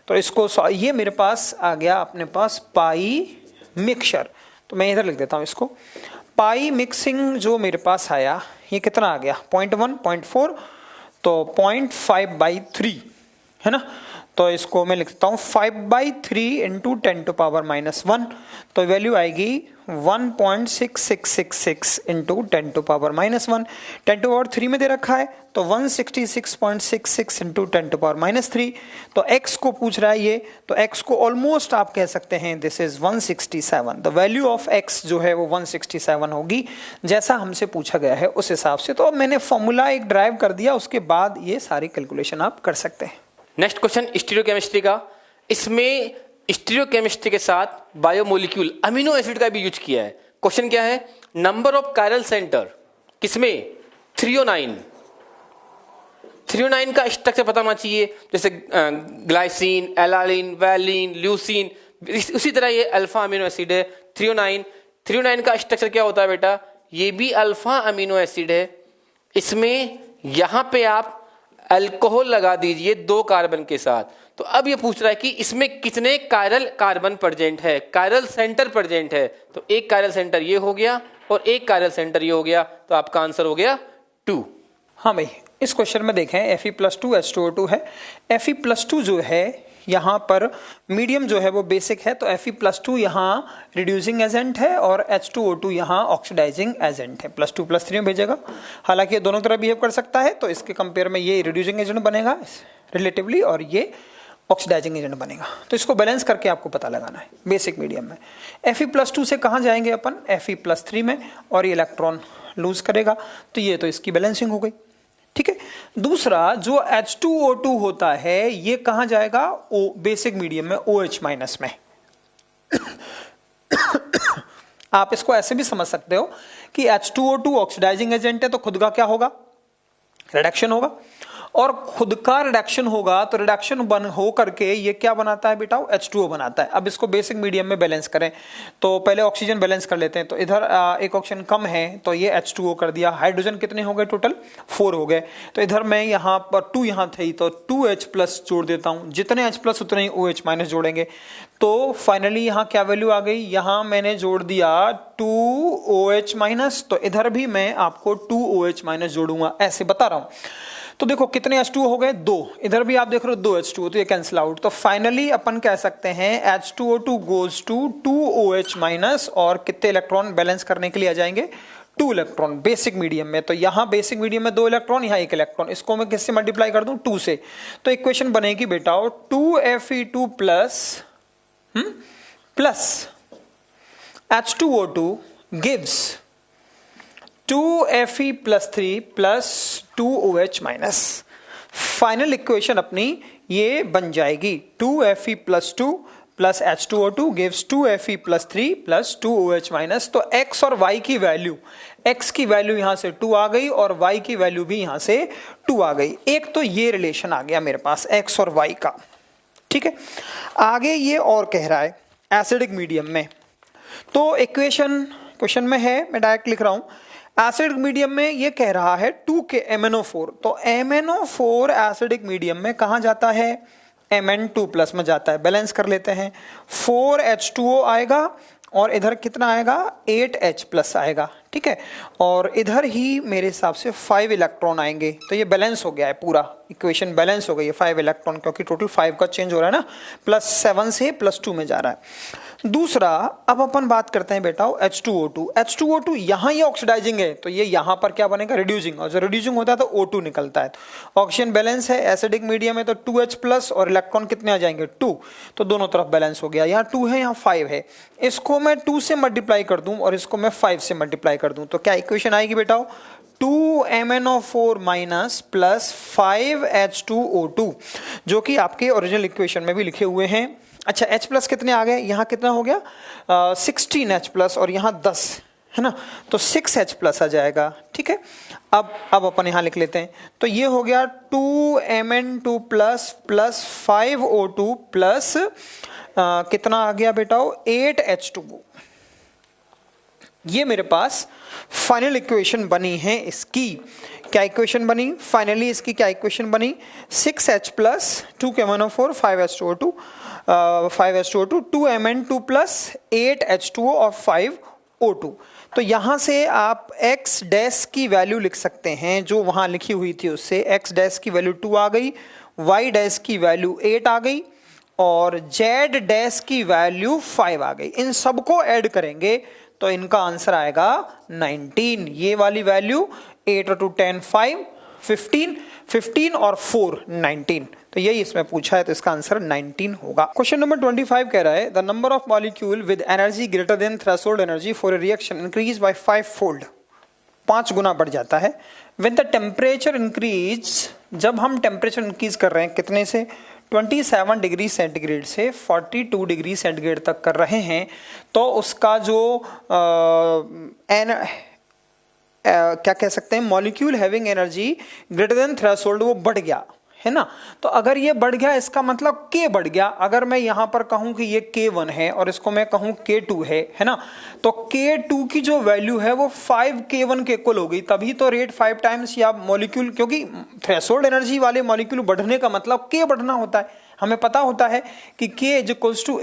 A: तो इसको ये मेरे पास आ गया अपने पास पाई मिक्सचर, तो मैं इधर लिख देता हूं इसको। पाई मिक्सिंग जो मेरे पास आया ये कितना आ गया 0.1 0.4, तो 0.5/3 है ना। तो इसको मैं लिखता हूं 5/3 इंटू 10 टू पावर -1, तो वैल्यू आएगी 1.6666 into 10 to power -1। 10 to power 3 में दे रखा है तो 166.66 इंटू 10 टू पावर -3। तो x को पूछ रहा है ये, तो x को ऑलमोस्ट आप कह सकते हैं this is 167। The value of x जो है वो 167 होगी जैसा हमसे पूछा गया है उस हिसाब से। तो अब मैंने फॉर्मूला एक ड्राइव कर दिया, उसके बाद ये सारी कैलकुलेशन आप कर सकते हैं।
B: नेक्स्ट क्वेश्चन स्टीरियोकेमिस्ट्री का। इसमें स्टीरियोकेमिस्ट्री के साथ बायोमोलिक्यूल अमीनो एसिड का भी यूज किया है। क्वेश्चन क्या है, नंबर ऑफ कायरल सेंटर किसमें 309 का स्ट्रक्चर पता होना चाहिए, जैसे ग्लाइसिन, एलालिन, वैलिन, ल्यूसिन, उसी तरह ये अल्फा अमीनो एसिड है 309 का स्ट्रक्चर क्या होता है बेटा, ये भी अल्फा अमीनो एसिड है। इसमें यहां पे आप अल्कोहल लगा दीजिए 2 कार्बन के साथ। तो अब ये पूछ रहा है कि इसमें कितने कायरल कार्बन प्रेजेंट है, कायरल सेंटर प्रेजेंट है। तो एक कायरल सेंटर ये हो गया और एक कायरल सेंटर ये हो गया, तो आपका आंसर हो गया 2।
A: हाँ भाई, इस क्वेश्चन में देखें Fe+2 H2O2 है। Fe+2 जो है यहाँ पर मीडियम जो है वो बेसिक है, तो Fe+2 यहाँ रिड्यूसिंग एजेंट है और H2O2 यहाँ ऑक्सीडाइजिंग एजेंट है। +2 +3 में भेजेगा, हालांकि ये दोनों तरह बिहेव कर सकता है, तो इसके कंपेयर में ये रिड्यूसिंग एजेंट बनेगा रिलेटिवली और ये ऑक्सीडाइजिंग एजेंट बनेगा। तो इसको बैलेंस करके आपको पता लगाना है बेसिक मीडियम में। Fe+2 से कहाँ जाएंगे अपन, Fe+3 में, और ये इलेक्ट्रॉन लूज करेगा, तो ये तो इसकी बैलेंसिंग हो गई, ठीक है। दूसरा जो H2O2 होता है ये कहां जाएगा, बेसिक मीडियम में OH- में। आप इसको ऐसे भी समझ सकते हो कि H2O2 ऑक्सीडाइजिंग एजेंट है, तो खुद का क्या होगा, रिडक्शन होगा, और खुद का रिडक्शन होगा तो रिडक्शन बन हो करके ये क्या बनाता है बेटा, H2O बनाता है। अब इसको बेसिक मीडियम में बैलेंस करें, तो पहले ऑक्सीजन बैलेंस कर लेते हैं। तो इधर एक ऑक्सीजन कम है तो ये H2O कर दिया। हाइड्रोजन कितने हो गए, टोटल 4 हो गए। तो इधर मैं यहाँ पर 2 यहाँ थे तो 2H+ जोड़ देता हूँ, जितने H+ उतने ही OH- जोड़ेंगे। तो फाइनली यहाँ क्या वैल्यू आ गई, यहाँ मैंने जोड़ दिया 2OH-, तो इधर भी मैं आपको 2OH- जोड़ूंगा, ऐसे बता रहा हूँ। तो देखो कितने H2O हो गए, 2, इधर भी आप देख रहे हो 2 H2O, तो ये कैंसिल आउट। तो फाइनली अपन कह सकते हैं H2O2 गोज टू 2OH-, और कितने इलेक्ट्रॉन बैलेंस करने के लिए आ जाएंगे, 2 इलेक्ट्रॉन बेसिक मीडियम में। तो यहाँ बेसिक मीडियम में 2 इलेक्ट्रॉन, यहाँ 1 इलेक्ट्रॉन, इसको मैं किससे मल्टीप्लाई कर दूं, 2 से। तो इक्वेशन बनेगी बेटा 2Fe2 plus H2O2 gives 2Fe+3 plus 2OH-। Final equation अपनी ये बन जाएगी 2Fe+2 plus H2O2 gives 2Fe+3 plus 2OH-। तो x और y की वैल्यू, x की वैल्यू यहां से 2 आ गई और y की वैल्यू भी यहां से 2 आ गई। एक तो ये रिलेशन आ गया मेरे पास x और y का, ठीक है। आगे ये और कह रहा है एसिडिक मीडियम में, तो इक्वेशन क्वेश्चन में है, मैं डायरेक्ट लिख रहा हूं एसिडिक मीडियम में ये कह रहा है 2 के MnO4, तो MnO4 एसिडिक मीडियम में कहाँ जाता है, Mn2 प्लस में जाता है। बैलेंस कर लेते हैं, 4H2O आएगा और इधर कितना आएगा, 8H प्लस आएगा, ठीक है। और इधर ही मेरे हिसाब से 5 इलेक्ट्रॉन आएंगे, तो ये बैलेंस हो गया है, पूरा इक्वेशन बैलेंस हो गई है 5 इलेक्ट्रॉन, क्योंकि टोटल 5 का चेंज हो रहा है ना, +7 से +2 में जा रहा है। दूसरा, अब अपन बात करते हैं बेटा H2O2। H2O2 यहाँ ये ऑक्सीडाइजिंग है, तो ये यहाँ पर क्या बनेगा, रिड्यूसिंग, और जो रिड्यूसिंग होता है तो O2 निकलता है। ऑक्सीजन बैलेंस है, एसिडिक मीडियम है, तो 2H प्लस और इलेक्ट्रॉन कितने आ जाएंगे, 2, तो दोनों तरफ बैलेंस हो गया। यहाँ 2 है, यहाँ 5 है, इसको मैं 2 से मल्टीप्लाई कर दूं और इसको मैं 5 से मल्टीप्लाई कर दूं, तो क्या इक्वेशन आएगी बेटा, 2MnO4 माइनस प्लस 5H2O2, जो कि आपके ओरिजिनल इक्वेशन में भी लिखे हुए हैं। अच्छा, H प्लस कितने आ गए, यहाँ कितना हो गया 16H प्लस और यहाँ 10 है ना, तो 6H प्लस आ जाएगा, ठीक है। अब अपन यहाँ लिख लेते हैं, तो ये हो गया 2Mn2 plus plus 5O2 plus कितना आ गया बेटा 8H2O। ये मेरे पास फाइनल इक्वेशन बनी है इसकी। क्या इक्वेशन बनी फाइनली इसकी, क्या इक्वेशन बनी, 6H plus 2 MnO4 5H2O2 5H2O2 2Mn2 plus 8H2O और 5O2। तो यहां से आप x डैश की वैल्यू लिख सकते हैं जो वहां लिखी हुई थी, उससे x डैश की वैल्यू 2 आ गई, y डैश की वैल्यू 8 आ गई और z डैश की वैल्यू 5 आ गई। इन सबको ऐड करेंगे तो इनका आंसर आएगा 19। ये वाली वैल्यू 8 और 2 10 5 15 15 और 4 19, तो यही इसमें पूछा है, तो इसका आंसर 19 होगा। क्वेश्चन नंबर 25 कह रहा है the number of molecule with energy greater than threshold energy for a reaction increase by 5 fold, 5 गुना बढ़ जाता है। विद द टेम्परेचर इंक्रीज, जब हम टेम्परेचर इंक्रीज कर रहे हैं कितने से, 27 डिग्री सेंटीग्रेड से 42 डिग्री सेंटीग्रेड तक कर रहे हैं, तो उसका जो क्या कह सकते हैं, molecule having energy greater than threshold, वो बढ़ गया है ना। तो अगर ये बढ़ गया इसका मतलब K बढ़ गया। अगर मैं यहां पर कहूं कि ये K1 है और इसको मैं कहूं K2 है ना, तो K2 की जो वैल्यू है वो 5K1 के इक्वल हो गई, तभी तो रेट 5 टाइम्स या मॉलिक्यूल, क्योंकि थ्रेशोल्ड एनर्जी वाले मॉलिक्यूल बढ़ने का मतलब K बढ़ना होता है। हमें पता होता है कि K is equals to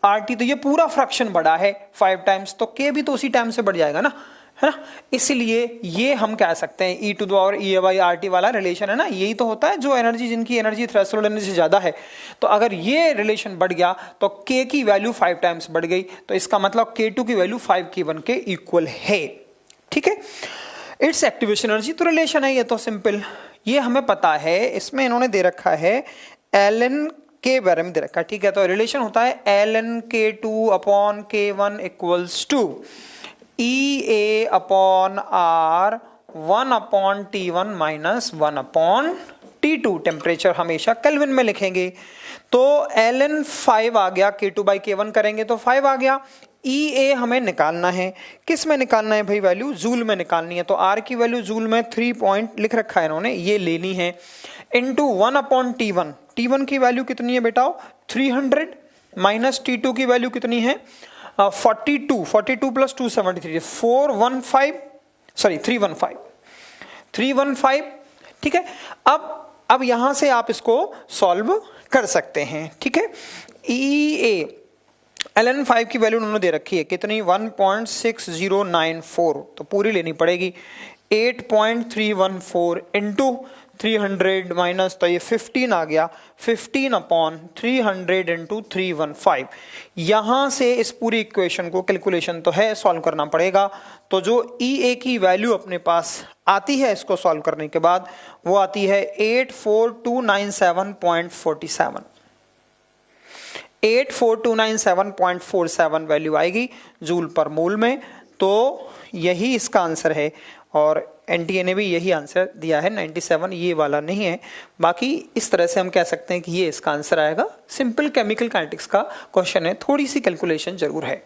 A: AE⁴ तो ये पूरा फ्रैक्शन बढ़ा है 5 टाइम्स, तो K भी तो उसी टाइम से बढ़ जाएगा ना, है ना। इसलिए ये हम कह सकते हैं E⁴ वाला रिलेशन है ना, यही तो होता है जो एनर्जी, जिनकी एनर्जी थ्रेशोल्ड एनर्जी से ज्यादा है। तो अगर ये रिलेशन बढ़ गया तो K की वैल्यू 5 टाइम्स बढ़ गई, तो इसका मतलब K2 की वैल्यू 5K1 के इक्वल है, ठीक है। इट्स एक्टिवेशन एनर्जी, तो रिलेशन है ये तो सिंपल, ये हमें पता है। इसमें इन्होंने दे रखा है ln के बारे में दे रखा है, ठीक है। तो रिलेशन होता है ln K2 upon K1 equals to EA upon R 1 upon T1 minus 1 upon T2। Temperature हमेशा केल्विन में लिखेंगे, तो ln 5 आ गया, K2 बाई K1 करेंगे तो 5 आ गया। EA हमें निकालना है, किस में निकालना है भाई, वैल्यू जूल में निकालनी है, तो R की वैल्यू जूल में 3 पॉइंट लिख रखा है इन्होंने, ये लेनी है, इंटू 1 अपॉन T1। T1 की वैल्यू कितनी है बेटा 300 माइनस T2 की वैल्यू कितनी है 42 प्लस 273 315, ठीक है। अब यहां से आप इसको सॉल्व कर सकते हैं, ठीक है। EA ln 5 की वैल्यू उन्होंने दे रखी है कितनी 1.6094, तो पूरी लेनी पड़ेगी, 8.314 इंटू 300 माइनस, तो ये 15 आ गया, 15 अपॉन 300 इंटू 315। यहां से इस पूरी इक्वेशन को, कैलकुलेशन तो है, सॉल्व करना पड़ेगा। तो जो EA की वैल्यू अपने पास आती है इसको सॉल्व करने के बाद, वो आती है 84297.47, 84297.47 वैल्यू आएगी जूल पर मोल में। तो यही इसका आंसर है, और NTA ने भी यही आंसर दिया है 97, ये वाला नहीं है। बाकी इस तरह से हम कह सकते हैं कि ये इसका आंसर आएगा। सिंपल केमिकल काइनेटिक्स का क्वेश्चन है, थोड़ी सी कैलकुलेशन जरूर है।